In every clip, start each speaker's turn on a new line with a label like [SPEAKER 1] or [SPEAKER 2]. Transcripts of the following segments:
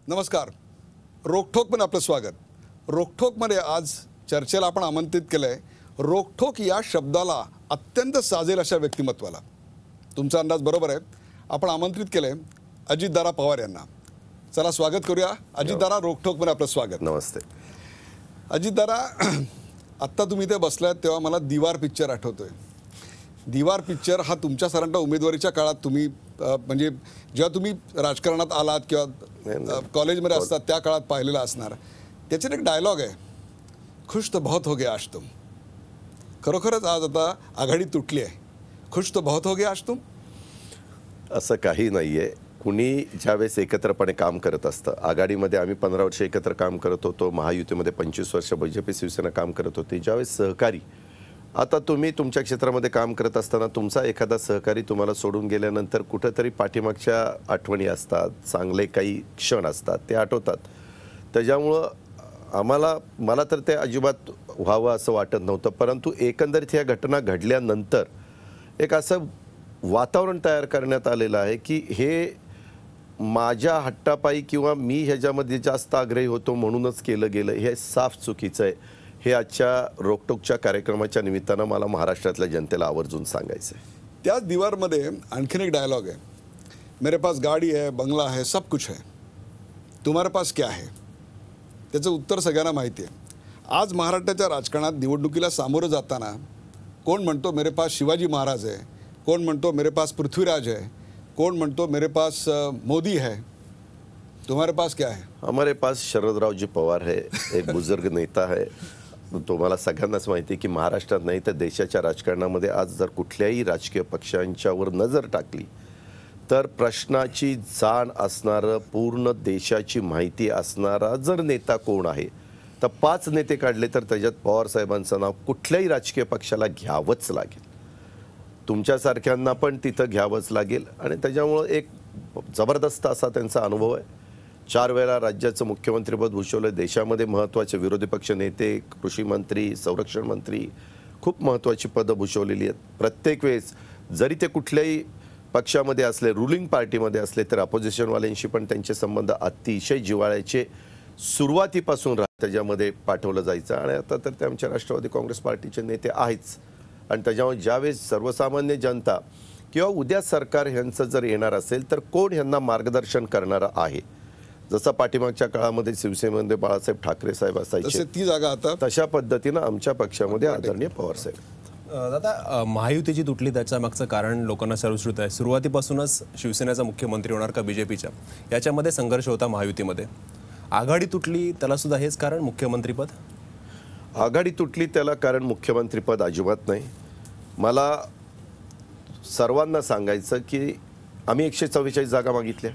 [SPEAKER 1] नमस्कार. रोकठोकमध्ये आपलं स्वागत. रोकठोकमध्ये आज चर्चेला आपण आमंत्रित केलं आहे रोकठोक या शब्दाला अत्यंत साजेल अशा व्यक्तिमत्वाला. तुमचा अंदाज बरोबर आहे. आपण आमंत्रित केलं आहे अजितदादा पवार यांना. चला स्वागत करूया. अजितदादा, रोकठोकमध्ये आपलं स्वागत.
[SPEAKER 2] नमस्ते.
[SPEAKER 1] अजितदादा, आत्ता तुम्ही इथे बसलात तेव्हा मला दीवार पिक्चर आठवतोय. दीवार पिक्चर हा तुमच्या सरांच्या उमेदवारीच्या काळात तुम्ही म्हणजे जेव्हा तुम्ही राजकारणात आलात किंवा कॉलेजमध्ये असतात त्या काळात पाहिलेला असणार. त्याच्यात एक डायलॉग आहे, खुश तो बहुत हो गया आज तुम. खरोखरच आज आता आघाडी तुटली आहे. खुश तो बहुत हो गया आज तुम.
[SPEAKER 2] असं काही नाही आहे. कुणी ज्यावेळेस एकत्रपणे काम करत असतं, आघाडीमध्ये आम्ही 15 वर्ष एकत्र काम करत होतो, महायुतीमध्ये 25 वर्ष BJP शिवसेना काम करत होती. ज्यावेळेस सहकारी, आता तुम्ही तुमच्या क्षेत्रामध्ये काम करत असताना तुमचा एखादा सहकारी तुम्हाला सोडून गेल्यानंतर कुठंतरी पाठीमागच्या आठवणी असतात, चांगले काही क्षण असतात, ते आठवतात. त्याच्यामुळं मला तर ते अजिबात व्हावं असं वाटत नव्हतं. परंतु एकंदरीत ह्या घटना घडल्यानंतर एक असं वातावरण तयार करण्यात आलेलं आहे की हे माझ्या हट्टापायी किंवा मी ह्याच्यामध्ये जास्त आग्रही होतो म्हणूनच केलं गेलं, हे साफ चुकीचं आहे. हे आजच्या रोकटोकच्या कार्यक्रमाच्या निमित्तानं मला महाराष्ट्रातल्या जनतेला आवर्जून सांगायचं आहे.
[SPEAKER 1] त्याच दीवारमध्ये आणखीन एक डायलॉग आहे, मेरे पास गाडी है, बंगला है, सब कुछ है, तुम्हारे पास क्या है. त्याचं उत्तर सगळ्यांना माहिती आहे. आज महाराष्ट्राच्या राजकारणात निवडणुकीला सामोरं जाताना कोण म्हणतो मेरे पास शिवाजी महाराज है, कोण म्हणतो मेरे पास पृथ्वीराज है, कोण म्हणतो मेरे पास मोदी है, तुम्हारे पास क्या है.
[SPEAKER 2] हमारे पास शरदरावजी पवार है, एक बुजुर्ग नेता है. तुम्हाला सगळ्यांनाच माहिती आहे की महाराष्ट्रात नाही तर देशाच्या राजकारणामध्ये आज जर कुठल्याही राजकीय पक्षांच्यावर नजर टाकली तर प्रश्नाची जाण असणारं, पूर्ण देशाची माहिती असणारा जर नेता कोण आहे तर 5 नेते काढले तर त्याच्यात पवारसाहेबांचं नाव कुठल्याही राजकीय पक्षाला घ्यावंच लागेल. तुमच्यासारख्यांना पण तिथं घ्यावंच लागेल. आणि त्याच्यामुळं एक जबरदस्त असा त्यांचा अनुभव आहे. 4 वेळा राज्याचं मुख्यमंत्रीपद भूषवलं. देशामध्ये महत्त्वाचे विरोधी पक्ष नेते, कृषी मंत्री, संरक्षण मंत्री, खूप महत्त्वाची पदं भूषवलेली आहेत. प्रत्येक वेळेस जरी ते कुठल्याही पक्षामध्ये असले, रुलिंग पार्टीमध्ये असले, तर अपोजिशनवाल्यांशी पण त्यांचे संबंध अतिशय जिव्हाळ्याचे सुरुवातीपासून त्याच्यामध्ये पाठवलं जायचं. आणि आता तर ते आमच्या राष्ट्रवादी काँग्रेस पार्टीचे नेते आहेच. आणि त्याच्यामुळे ज्यावेळेस सर्वसामान्य जनता किंवा उद्या सरकार ह्यांचं जर येणार असेल तर कोण ह्यांना मार्गदर्शन करणारं आहे, जसं पाठीमागच्या काळामध्ये शिवसेनेमध्ये बाळासाहेब ठाकरे साहेब असायचे,
[SPEAKER 1] ती जागा आता
[SPEAKER 2] तशा पद्धतीनं आमच्या पक्षामध्ये आदरणीय पवार साहेब.
[SPEAKER 3] दादा, महायुतीची तुटली त्याच्या मागचं कारण लोकांना सर्वश्रुत आहे. सुरुवातीपासूनच शिवसेनेचा मुख्यमंत्री होणार का BJPच्या, याच्यामध्ये संघर्ष होता महायुतीमध्ये. आघाडी तुटली त्याला सुद्धा हेच कारण, मुख्यमंत्रीपद.
[SPEAKER 2] आघाडी तुटली त्याला कारण मुख्यमंत्रीपद अजिबात नाही. मला सर्वांना सांगायचं की आम्ही 144 जागा मागितल्या.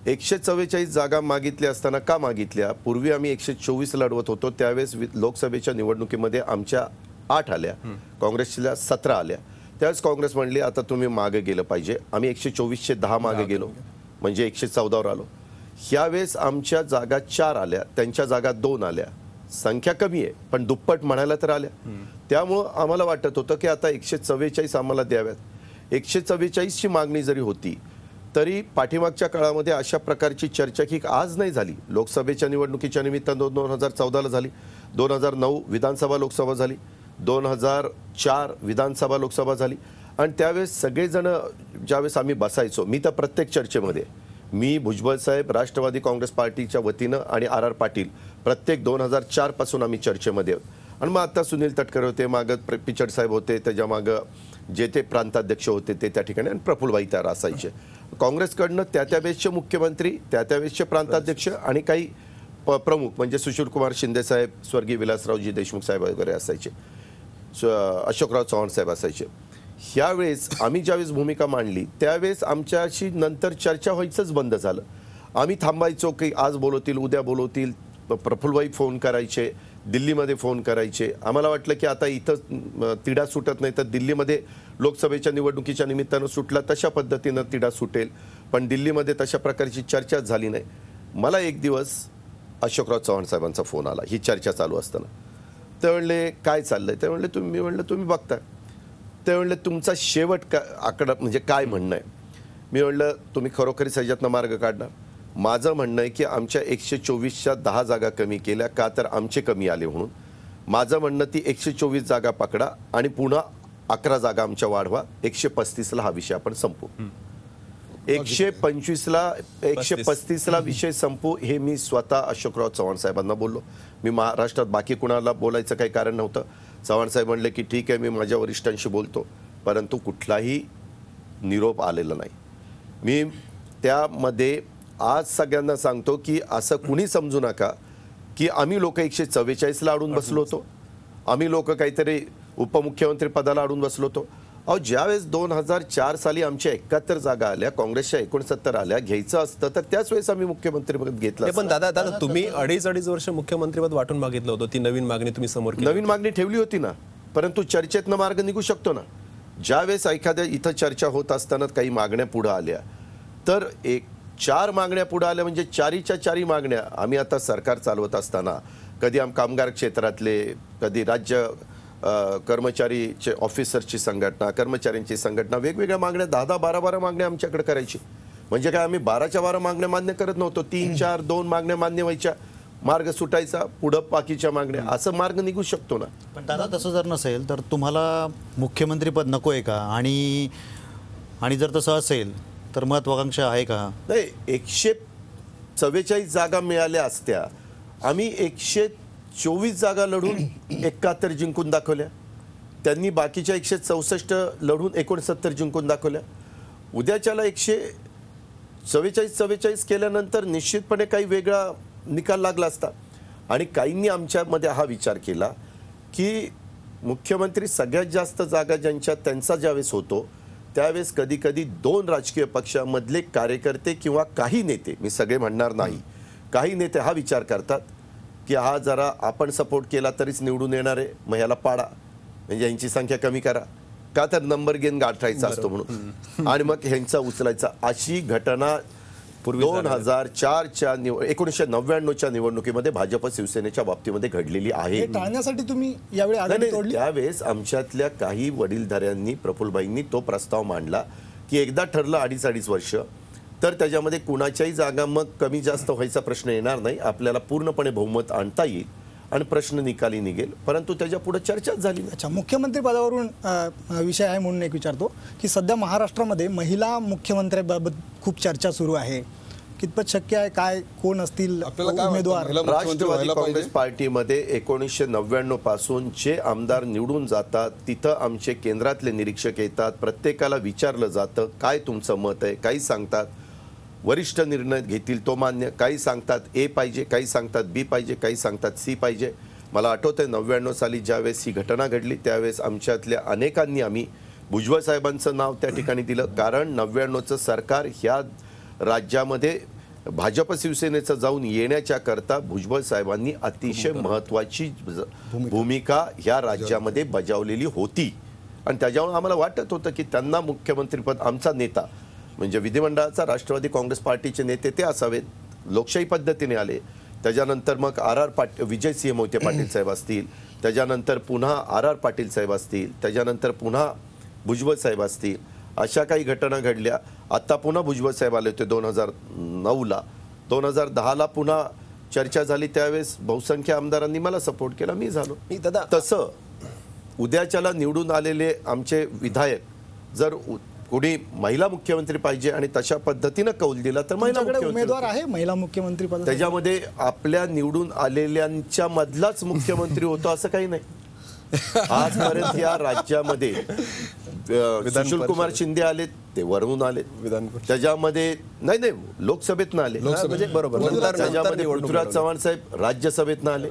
[SPEAKER 2] 144 जागा मागितल्या असताना का मागितल्या? पूर्वी आम्ही 124 लढवत होतो. त्यावेळेस लोकसभेच्या निवडणुकीमध्ये आमच्या 8 आल्या, काँग्रेसच्या 17 आल्या. त्यावेळेस काँग्रेस म्हणली आता तुम्ही मागे गेलं पाहिजे. आम्ही 124चे 10 मागे गेलो, म्हणजे 114वर आलो. ह्यावेळेस आमच्या जागा 4 आल्या, त्यांच्या जागा 2 आल्या. संख्या कमी आहे पण दुप्पट म्हणायला तर आल्या. त्यामुळं आम्हाला वाटत होतं की आता 144 आम्हाला द्याव्यात. 144ची मागणी जरी होती तरी पाठीमागच्या काळामध्ये अशा प्रकारची चर्चा की आज नाही झाली. लोकसभेच्या निवडणुकीच्या निमित्तानं 2014ला झाली, 2009 विधानसभा लोकसभा झाली, 2004 विधानसभा लोकसभा झाली. आणि त्यावेळेस सगळेजण ज्यावेळेस आम्ही बसायचो, मी तर प्रत्येक चर्चेमध्ये, मी, भुजबळ साहेब, राष्ट्रवादी काँग्रेस पार्टीच्या वतीनं आणि RR पाटील, प्रत्येक 2004 पासून आम्ही चर्चेमध्ये आहोत. आणि मग आता सुनील तटकरे होते, मागं पिचड साहेब होते, त्याच्या मागं जे ते प्रांताध्यक्ष होते ते त्या ठिकाणी, आणि प्रफुल्लभाई तयार असायचे. काँग्रेसकडनं त्यावेळेसचे मुख्यमंत्री, त्यावेळेसचे प्रांताध्यक्ष आणि काही प्रमुख म्हणजे सुशीलकुमार शिंदे साहेब, स्वर्गीय विलासरावजी देशमुख साहेब वगैरे असायचे, अशोकराव चव्हाण साहेब असायचे. ह्यावेळेस आम्ही ज्यावेळेस भूमिका मांडली त्यावेळेस आमच्याशी नंतर चर्चा व्हायचंच बंद झालं. आम्ही थांबायचो की आज बोलवतील, उद्या बोलवतील. प्रफुल्लभाई फोन करायचे, दिल्लीमध्ये फोन करायचे. आम्हाला वाटलं की आता इथं तिढा सुटत नाही तर दिल्लीमध्ये लोकसभेच्या निवडणुकीच्या निमित्तानं सुटला तशा पद्धतीनं तिढा सुटेल, पण दिल्लीमध्ये तशा प्रकारची चर्चाच झाली नाही. मला एक दिवस अशोकराव चव्हाण साहेबांचा फोन आला ही चर्चा चालू असताना. ते म्हणले काय चाललंय? ते म्हणले मी म्हणलं तुम्ही बघता. ते म्हणले तुमचा शेवट आकडा म्हणजे काय म्हणणं आहे? मी म्हणलं तुम्ही खरोखरीच ह्याच्यातनं मार्ग काढणार? माझं म्हणणं आहे की आमच्या 124च्या 10 जागा कमी केल्या का, तर आमचे कमी आले म्हणून. माझं म्हणणं ती 124 जागा पकडा आणि पुन्हा 11 जागा आमच्या वाढवा. 135ला हा विषय आपण संपू. 135ला विषय संपू हे मी स्वतः अशोकराव चव्हाण साहेबांना बोललो. मी महाराष्ट्रात बाकी कुणाला बोलायचं काही कारण नव्हतं. चव्हाण साहेब म्हणले की ठीक आहे, मी माझ्या वरिष्ठांशी बोलतो, परंतु कुठलाही निरोप आलेला नाही. मी त्यामध्ये आज सगळ्यांना सांगतो की असं कुणी समजू नका की आम्ही लोक 144ला अडून बसलो होतो, आम्ही लोक काहीतरी उपमुख्यमंत्री पदाला अडून बसलो होतो. अहो, ज्यावेळेस 2004 साली आमच्या 71 जागा आल्या, काँग्रेसच्या 69 आल्या, घ्यायचं असतं तर त्याच वेळेस आम्ही मुख्यमंत्रीपद घेतलं.
[SPEAKER 3] पण दादा तुम्ही अडीच वर्ष मुख्यमंत्रीपद वाटून मागितलं होतं, ती नवीन मागणी तुम्ही समोर केली.
[SPEAKER 2] नवीन मागणी ठेवली होती ना, परंतु चर्चेतनं मार्ग निघू शकतो ना. ज्यावेळेस एखाद्या इथं चर्चा होत असताना काही मागण्या पुढे आल्या, तर 4 मागण्या पुढे आल्या म्हणजे 4च्या मागण्या. आम्ही आता सरकार चालवत असताना कधी कामगार क्षेत्रातले, कधी राज्य कर्मचारीचे ऑफिसरची संघटना, कर्मचाऱ्यांची संघटना, वेगवेगळ्या मागण्या 10-10, 12-12 मागण्या आमच्याकडे करायची. म्हणजे काय, आम्ही 12च्या 12 मागण्या मान्य करत नव्हतो. 3-4, 2 मागण्या मान्य व्हायच्या, मार्ग सुटायचा, पुढं बाकीच्या मागण्या, असं मार्ग निघू शकतो ना.
[SPEAKER 4] पण दादा तसं जर नसेल तर तुम्हाला मुख्यमंत्रीपद नको आहे का? आणि जर तसं असेल तर महत्वाकांक्षा आहे का?
[SPEAKER 2] नाही, 144 जागा मिळाल्या असत्या, आम्ही 124 जागा लढून 71 जिंकून दाखवल्या. त्यांनी बाकीच्या 164 लढून 69 जिंकून दाखवल्या. उद्याच्याला 144 केल्यानंतर निश्चितपणे काही वेगळा निकाल लागला असता. आणि काहींनी आमच्यामध्ये हा विचार केला की मुख्यमंत्री सगळ्यात जास्त जागा त्यांचा ज्यावेळेस होतो त्यावेळेस कधी कधी 2 राजकीय पक्षामधले कार्यकर्ते किंवा काही नेते, मी सगळे म्हणणार नाही, काही नेते हा विचार करतात की हा जरा आपण सपोर्ट केला तरीच निवडून येणार आहे, मग ह्याला पाडा, म्हणजे यांची संख्या कमी करा, का तर नंबर गेन गाठायचा असतो म्हणून, आणि मग ह्यांचा उचलायचा. अशी घटना 2004च्या 1999च्या निवडणुकीमध्ये भाजप शिवसेनेच्या बाबतीमध्ये घडलेली आहे.
[SPEAKER 5] टाळण्यासाठी तुम्ही यावेळी आघाडी तोडली.
[SPEAKER 2] त्यावेळेस आमच्यातल्या काही वडीलधाऱ्यांनी, प्रफुल्लबाईंनी तो प्रस्ताव मांडला की एकदा ठरलं 2.5 वर्ष तर त्याच्यामध्ये कुणाच्याही जागा मग कमी जास्त व्हायचा प्रश्न येणार नाही, आपल्याला पूर्णपणे बहुमत आणता येईल आणि प्रश्न निकाली निघेल. परंतु त्याच्या पुढे चर्चाच झाली.
[SPEAKER 5] अच्छा, मुख्यमंत्री पदावरून विषय आहे म्हणून एक विचारतो की सध्या महाराष्ट्रामध्ये महिला मुख्यमंत्र्याबाबत खूप चर्चा सुरू आहे. कितपत शक्य आहे, काय कोण असतील उमेदवार?
[SPEAKER 2] राष्ट्रवादी काँग्रेस पार्टीमध्ये 1999 पासून जे आमदार निवडून जातात तिथं आमचे केंद्रातले निरीक्षक येतात, प्रत्येकाला विचारलं जातं काय तुमचं मत आहे, काही सांगतात वरिष्ठ निर्णय घेतील तो मान्य, काही सांगतात ए पाहिजे, काही सांगतात बी पाहिजे, काही सांगतात सी पाहिजे. मला आठवतंय 99 साली ज्यावेळेस ही घटना घडली त्यावेळेस आमच्यातल्या अनेकांनी आम्ही भुजबळ साहेबांचं नाव त्या ठिकाणी दिलं, कारण 99चं सरकार ह्या राज्यामध्ये भाजप शिवसेनेचं जाऊन येण्याच्या करता भुजबळ साहेबांनी अतिशय महत्त्वाची भूमिका ह्या राज्यामध्ये बजावलेली होती. आणि त्याच्यामुळे आम्हाला वाटत होतं की त्यांना मुख्यमंत्रीपद, आमचा नेता म्हणजे विधिमंडळाचा राष्ट्रवादी काँग्रेस पार्टीचे नेते ते असावेत, लोकशाही पद्धतीने आले. त्याच्यानंतर मग विजयसिंह मोहिते पाटील साहेब असतील, त्याच्यानंतर पुन्हा R.R. पाटील साहेब असतील, त्याच्यानंतर पुन्हा भुजबळ साहेब असतील, अशा काही घटना घडल्या. आता पुन्हा भुजबळ साहेब आले होते 2009ला, 2010ला पुन्हा चर्चा झाली, त्यावेळेस बहुसंख्य आमदारांनी मला सपोर्ट केला, मी झालो. तसं उद्याच्याला निवडून आलेले आमचे विधायक जर कोणी महिला मुख्यमंत्री पाहिजे आणि तशा पद्धतीनं कौल दिला तर महिला
[SPEAKER 5] उमेदवार आहे महिला मुख्यमंत्री पद,
[SPEAKER 2] त्याच्यामध्ये आपल्या निवडून आलेल्यांच्या मधलाच मुख्यमंत्री होतो असं काही नाही. आजपर्यंत या राज्यामध्ये सुशील कुमार शिंदे आले, ते वरून आले, त्याच्यामध्ये नाही लोकसभेतनं आले, त्याच्यामध्ये पृथ्वीराज चव्हाण साहेब राज्यसभेतनं आले.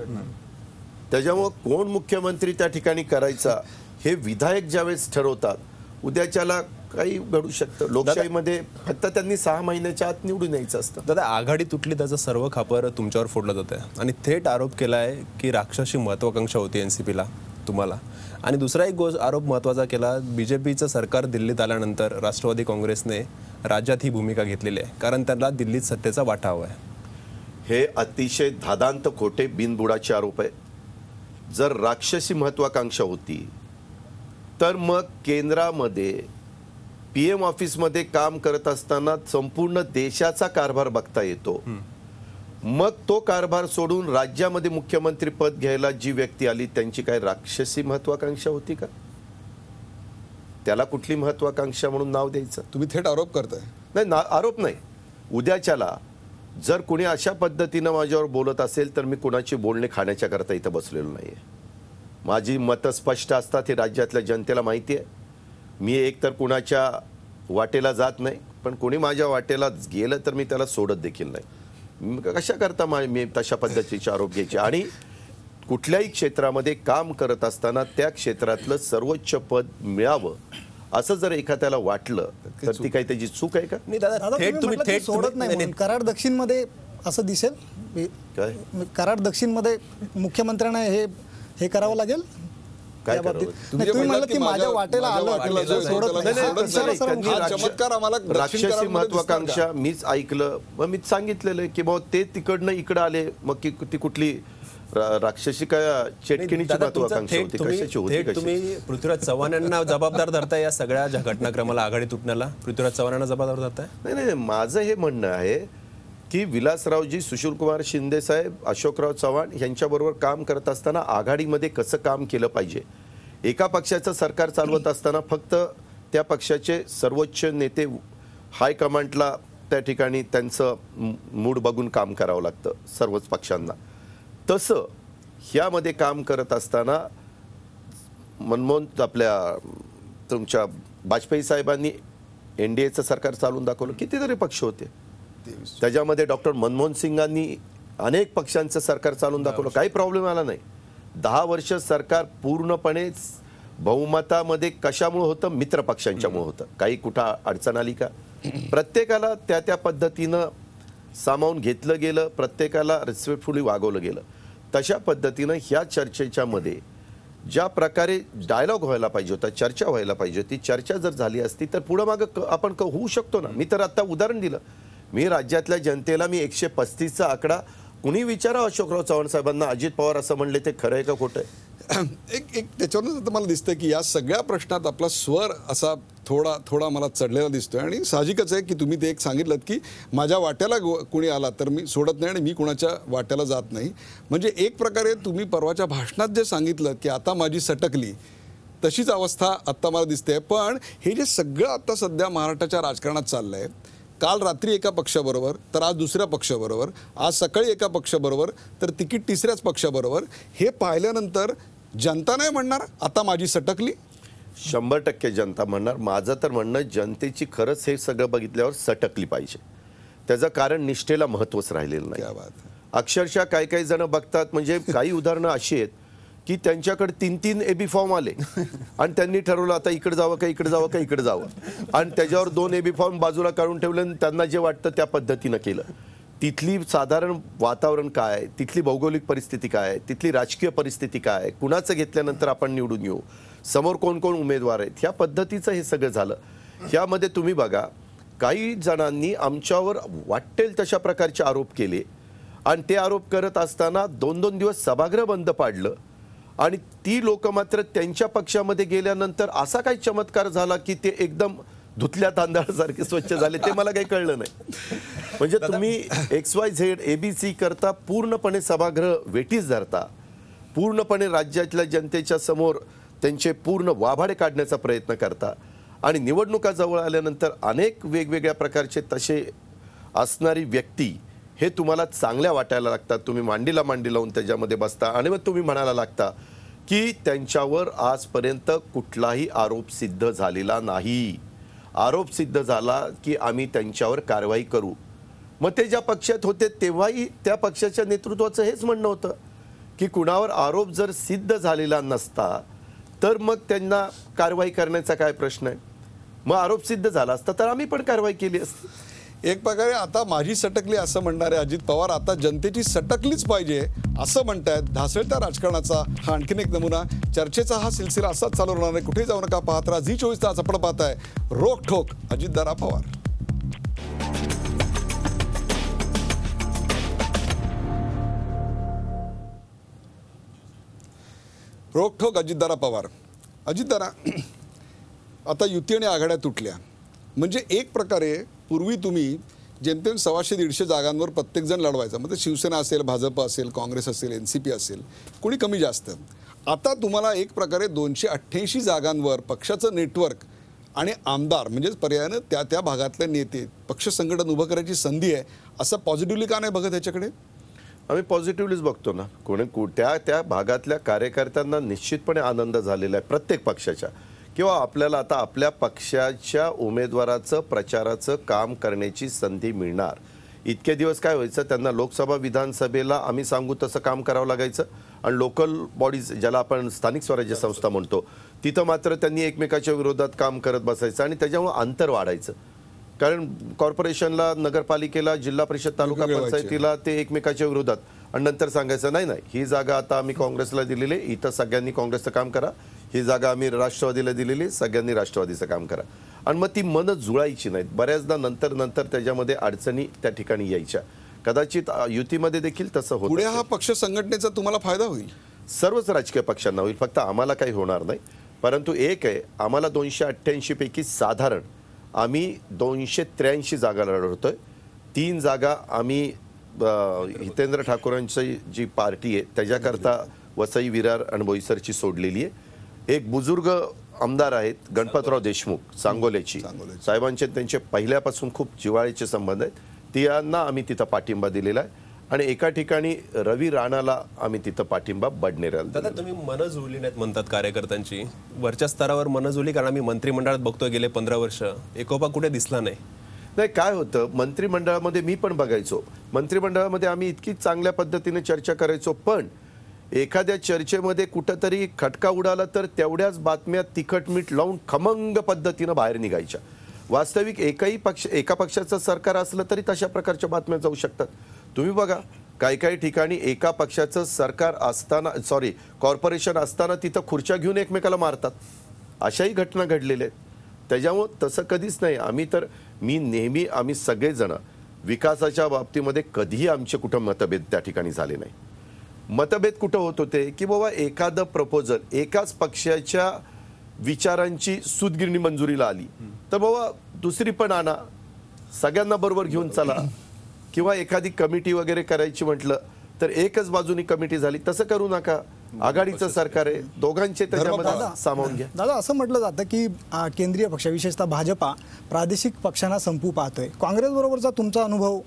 [SPEAKER 2] त्याच्यामुळे कोण मुख्यमंत्री त्या ठिकाणी करायचा हे विधायक ज्यावेळेस ठरवतात, उद्याच्याला काही घडू शकतं. लोकशाहीमध्ये फक्त त्यांनी 6 महिन्याच्या आत निवडून यायचं असतं.
[SPEAKER 3] दादा, आघाडी तुटली त्याचं सर्व खापर तुमच्यावर फोडलं जातं आणि थेट आरोप केला आहे की राक्षसी महत्वाकांक्षा होती एनसीपीला तुम्हाला. आणि दुसरा एक आरोप महत्त्वाचा केला, बीजेपीचं सरकार दिल्लीत आल्यानंतर राष्ट्रवादी काँग्रेसने राज्यात ही भूमिका घेतलेली आहे कारण त्यांना दिल्लीत सत्तेचा वाटा हवा आहे.
[SPEAKER 2] हे अतिशय धादांत खोटे बिनबुडाचे आरोप आहे. जर राक्षसी महत्वाकांक्षा होती तर मग केंद्रामध्ये PM ऑफिसमध्ये काम करत असताना संपूर्ण देशाचा कारभार बघता येतो. मग तो कारभार सोडून राज्यामध्ये मुख्यमंत्री पद घ्यायला जी व्यक्ती आली त्यांची काय राक्षसी महत्वाकांक्षा होती का? त्याला कुठली महत्वाकांक्षा म्हणून नाव द्यायचं?
[SPEAKER 1] तुम्ही थेट आरोप करताय.
[SPEAKER 2] नाही, आरोप नाही. उद्याच्याला जर कुणी अशा पद्धतीनं माझ्यावर बोलत असेल तर मी कुणाची बोलणे खाण्याच्या करता इथं बसलेलो नाहीये. माझी मतं स्पष्ट असतात, हे राज्यातल्या जनतेला माहिती आहे. मी एकतर कुणाच्या वाटेला जात नाही, पण कोणी माझ्या वाटेला गेलं तर मी त्याला सोडत देखील नाही. कशा करता मी तशा पद्धतीचे आरोप घ्यायचे? आणि कुठल्याही क्षेत्रामध्ये काम करत असताना त्या क्षेत्रातलं सर्वोच्च पद मिळावं असं जर एखाद्याला वाटलं तर ती काही त्याची चूक आहे का?
[SPEAKER 3] नाही दादा,
[SPEAKER 5] दादा,
[SPEAKER 3] थेट तुम्ही
[SPEAKER 5] म्हटलं की
[SPEAKER 3] थेट
[SPEAKER 5] सोडत नाही म्हणून. कराड दक्षिणमध्ये असं दिसेल
[SPEAKER 2] काय
[SPEAKER 5] कराड दक्षिणमध्ये मुख्यमंत्र्यांना हे करावं लागेल
[SPEAKER 2] काय
[SPEAKER 5] त्या बाबतीत?
[SPEAKER 2] करावं?
[SPEAKER 1] तुम्ही
[SPEAKER 5] नाही, तुम्ही
[SPEAKER 1] जे
[SPEAKER 5] म्हणलं
[SPEAKER 1] म्हणलात
[SPEAKER 5] की माझ्या वाटेला
[SPEAKER 1] माझ्या
[SPEAKER 5] आलं
[SPEAKER 1] वाटेला
[SPEAKER 5] की
[SPEAKER 1] जो
[SPEAKER 5] सोडत
[SPEAKER 1] त्याला
[SPEAKER 5] नाही.
[SPEAKER 1] सोडत
[SPEAKER 5] हा,
[SPEAKER 1] नाही.
[SPEAKER 5] सरळ
[SPEAKER 2] त्यांनी
[SPEAKER 1] हा चमत्कार आम्हाला दक्षिण
[SPEAKER 2] राक्षसी
[SPEAKER 1] कराडमध्ये
[SPEAKER 2] महत्वाकांक्षा मीच ऐकलं, मग मीच सांगितलेलं आहे की मग ते तिकडनं इकडं आले, मग ती कुठली राक्षसी काय चेटकिणीची
[SPEAKER 3] दादा, तुमचं
[SPEAKER 2] महत्वाकांक्षा
[SPEAKER 3] थेट
[SPEAKER 2] होती?
[SPEAKER 3] तुम्ही-
[SPEAKER 2] कशाची होती?
[SPEAKER 3] थेट तुम्ही पृथ्वीराज चव्हाण यांना जबाबदार धरताय या सगळ्या ज्या घटनाक्रमाला, आघाडी तुटण्याला पृथ्वीराज चव्हाण यांना जबाबदार धरताय?
[SPEAKER 2] नाही, माझं हे म्हणणं आहे की विलासरावजी, सुशीलकुमार शिंदे साहेब, अशोकराव चव्हाण यांच्याबरोबर काम करत असताना आघाडीमध्ये कसं काम केलं पाहिजे. एका पक्षाचं सरकार चालवत असताना फक्त त्या पक्षाचे सर्वोच्च नेते हायकमांडला त्या ठिकाणी त्यांचं मूड बघून काम करावं लागतं सर्वच पक्षांना. तसं ह्यामध्ये काम करत असताना तुमच्या वाजपेयी साहेबांनी NDAचं सरकार चालवून दाखवलं. कितीतरी पक्ष होते त्याच्यामध्ये. डॉक्टर मनमोहन सिंगांनी अनेक पक्षांचं सरकार चालवून दाखवलं, काही प्रॉब्लेम आला नाही. 10 वर्ष सरकार पूर्णपणे बहुमतामध्ये कशामुळे होतं? मित्र पक्षांच्यामुळे होतं. काही कुठं अडचण आली का? प्रत्येकाला त्या पद्धतीनं सामावून घेतलं गेलं, प्रत्येकाला रिस्पेक्टफुली वागवलं गेलं. तशा पद्धतीनं ह्या चर्चेच्या मध्ये ज्या प्रकारे डायलॉग व्हायला पाहिजे होता, चर्चा व्हायला पाहिजे होती, चर्चा जर झाली असती तर पुढं मागं आपण होऊ शकतो ना. मी तर आता उदाहरण दिलं. मी राज्यातल्या जनतेला 135चा आकडा कुणी विचारा अशोकराव चव्हाण साहेबांना, अजित पवार असं म्हणले ते खरं आहे का खोटं आहे?
[SPEAKER 1] एक त्याच्यावरूनच आता मला दिसतं की या सगळ्या प्रश्नात आपला स्वर असा थोडा मला चढलेला दिसतोय. आणि साहजिकच आहे की तुम्ही ते एक सांगितलं की माझ्या वाट्याला कोणी आला तर मी सोडत नाही आणि मी कुणाच्या वाट्याला जात नाही. म्हणजे एक प्रकारे तुम्ही परवाच्या भाषणात जे सांगितलं की आता माझी सटकली, तशीच अवस्था आत्ता मला दिसते. पण हे जे सगळं आता सध्या महाराष्ट्राच्या राजकारणात चाललंय, काल रात्री एका पक्षाबरोबर, तर आज दुसऱ्या पक्षाबरोबर, आज सकाळी एका पक्षाबरोबर, तर तिकीट तिसऱ्याच पक्षाबरोबर, हे पाहिल्यानंतर जनता नाही म्हणणार आता माझी सटकली?
[SPEAKER 2] 100% जनता म्हणणार. माझं तर म्हणणं, जनतेची खरंच हे सगळं बघितल्यावर सटकली पाहिजे. त्याचं कारण निष्ठेला महत्त्वच राहिलेलं
[SPEAKER 1] क्या
[SPEAKER 2] नाही.
[SPEAKER 1] बात आहे.
[SPEAKER 2] अक्षरशः काही जण बघतात, म्हणजे काही उदाहरणं अशी आहेत की त्यांच्याकडे 3 AB फॉर्म आले आणि त्यांनी ठरवलं आता इकडे जावं का इकडे जावं का इकडे जावं, आणि त्याच्यावर 2 AB फॉर्म बाजूला काढून ठेवले आणि त्यांना जे वाटतं त्या पद्धतीनं केलं. तिथली साधारण वातावरण काय, तिथली भौगोलिक परिस्थिती काय, तिथली राजकीय परिस्थिती काय, कुणाचं घेतल्यानंतर आपण निवडून येऊ, समोर कोण कोण उमेदवार आहेत, ह्या पद्धतीचं हे सगळं झालं. ह्यामध्ये तुम्ही बघा, काही जणांनी आमच्यावर वाटेल तशा प्रकारचे आरोप केले आणि ते आरोप करत असताना 2-2 दिवस सभागृह बंद पाडलं. आणि ती लोक मात्र त्यांच्या पक्षामध्ये गेल्यानंतर असा काही चमत्कार झाला की ते एकदम धुतल्या तांदळासारखे स्वच्छ झाले, ते मला काही कळलं नाही. म्हणजे तुम्ही XYZ ABC करता पूर्णपणे सभागृह वेठीस धरता, पूर्णपणे राज्यातल्या जनतेच्या समोर त्यांचे पूर्ण वाभाडे काढण्याचा प्रयत्न करता, आणि निवडणुका जवळ आल्यानंतर अनेक वेगवेगळ्या प्रकारचे तसे असणारी व्यक्ती हे तुम्हाला चांगल्या वाटायला लागतात. तुम्ही मांडीला मांडी लावून त्याच्यामध्ये बसता आणि मग तुम्ही म्हणायला लागता की त्यांच्यावर आजपर्यंत कुठलाही आरोप सिद्ध झालेला नाही. आरोप सिद्ध झाला की आम्ही त्यांच्यावर कारवाई करू. मग ते ज्या पक्षात होते तेव्हाही त्या पक्षाच्या नेतृत्वाचं हेच म्हणणं होतं की कुणावर आरोप जर सिद्ध झालेला नसता तर मग त्यांना कारवाई करण्याचा काय प्रश्न आहे. मग आरोप सिद्ध झाला असता तर आम्ही पण कारवाई केली असती.
[SPEAKER 1] एक प्रकारे आता माझी सटकली असं म्हणणारे अजित पवार आता जनतेची सटकलीच पाहिजे असं म्हणतायत. ढासळत्या राजकारणाचा हा आणखीन एक नमुना. चर्चेचा हा सिलसिला असाच चालू राहणार आहे. कुठेही जाऊ नका, पाहत राहा झी 24 तास. आपण पाहताय रोखठोक अजितदादा पवार. रोखठोक अजितदादा पवार. अजितदादा, आता युती आणि आघाड्या तुटल्या, म्हणजे एक प्रकारे पूर्वी तुम्ही जेमतेम 100-150 जागांवर प्रत्येकजण लढवायचा, मग ते शिवसेना असेल, भाजप असेल, काँग्रेस असेल, NCP असेल, कोणी कमी जास्त. आता तुम्हाला एक प्रकारे 288 जागांवर पक्षाचं नेटवर्क आणि आमदार म्हणजेच पर्यायानं त्या भागातले नेते पक्ष संघटन उभं करायची संधी आहे, असं पॉझिटिव्हली का नाही बघत ह्याच्याकडे?
[SPEAKER 2] आम्ही पॉझिटिव्हलीच बघतो ना. त्या भागातल्या कार्यकर्त्यांना निश्चितपणे आनंद झालेला आहे प्रत्येक पक्षाच्या, किंवा आपल्याला आता आपल्या पक्षाच्या उमेदवाराचं प्रचाराचं काम करण्याची संधी मिळणार. इतके दिवस काय व्हायचं, त्यांना लोकसभा विधानसभेला आम्ही सांगू तसं काम करावं लागायचं, आणि लोकल बॉडीज ज्याला आपण स्थानिक स्वराज्य संस्था म्हणतो तिथं मात्र त्यांनी एकमेकाच्या विरोधात काम करत बसायचं, आणि त्याच्यामुळे अंतर वाढायचं. कारण कॉर्पोरेशनला, नगरपालिकेला, जिल्हा परिषद, तालुका पंचायतीला ते एकमेकाच्या विरोधात, आणि नंतर सांगायचं नाही नाही ही जागा आता आम्ही काँग्रेसला दिलेली, इथं सगळ्यांनी काँग्रेसचं काम करा, ही जागा आम्ही राष्ट्रवादीला दिलेली, सगळ्यांनी राष्ट्रवादीचं काम करा. आणि मग ती मनं जुळायची नाहीत. बऱ्याचदा नंतर त्याच्यामध्ये अडचणी त्या ठिकाणी यायच्या. कदाचित युतीमध्ये देखील तसं होतं.
[SPEAKER 1] पुढे हा पक्ष संघटनेचा तुम्हाला फायदा होईल?
[SPEAKER 2] सर्वच राजकीय पक्षांना होईल, फक्त आम्हाला काही होणार नाही. परंतु एक आहे, आम्हाला 288 पैकी साधारण आम्ही 283 जागा लढवतोय. 3 जागा आम्ही हितेंद्र ठाकूरांची जी पार्टी आहे त्याच्याकरता वसई, विरार आणि बोईसरची सोडलेली आहे. एक बुजुर्ग आमदार आहेत गणपतराव देशमुख सांगोलेची, साहेबांचे त्यांचे पहिल्यापासून खूप जिव्हाळ्याचे संबंध आहेत, त्यांना आम्ही तिथं पाठिंबा दिलेला आहे. आणि एका ठिकाणी रवी राणाला आम्ही तिथं पाठिंबा बडनेराला.
[SPEAKER 3] दादा, तुम्ही मनं जुळली नाहीत म्हणतात कार्यकर्त्यांची, वरच्या स्तरावर मनं जुळली, कारण आम्ही मंत्रिमंडळात बघतोय गेले 15 वर्ष एकोपा कुठे दिसला नाही.
[SPEAKER 2] नाही, काय होतं मंत्रिमंडळामध्ये, मी पण बघायचो मंत्रिमंडळामध्ये आम्ही इतकी चांगल्या पद्धतीने चर्चा करायचो, पण एखाद्या चर्चेमध्ये कुठंतरी खटका उडाला तर तेवढ्याच बातम्या तिखट मीठ लावून खमंग पद्धतीनं बाहेर निघायच्या. वास्तविक एका पक्षाचं सरकार असलं तरी तशा प्रकारच्या बातम्या जाऊ शकतात. तुम्ही बघा, काही ठिकाणी एका पक्षाचं सरकार असताना, कॉर्पोरेशन असताना तिथं खुर्च्या घेऊन एकमेकाला मारतात, अशाही घटना घडलेल्या आहेत. त्याच्यामुळं तसं कधीच नाही. आम्ही सगळेजण विकासाच्या बाबतीमध्ये कधीही आमचे कुठं मतभेद त्या ठिकाणी झाले नाही. मतभेद कुठं होत होते की बाबा एखादं प्रपोजल एकाच पक्षाच्या विचारांची सूतगिरणी मंजुरीला आली तर बाबा दुसरी पण आणा, सगळ्यांना बरोबर घेऊन चला, किंवा एखादी कमिटी वगैरे करायची म्हटलं तर एकच बाजूनी कमिटी झाली, तसं करू नका. आघाडीचं सरकार आहे, दोघांचे त्याच्यामध्ये सामावून घ्या.
[SPEAKER 5] दादा, असं म्हटलं जातं की केंद्रीय पक्ष विशेषतः भाजपा प्रादेशिक पक्षांना संपू पाहतोय. काँग्रेस बरोबरचा तुमचा अनुभव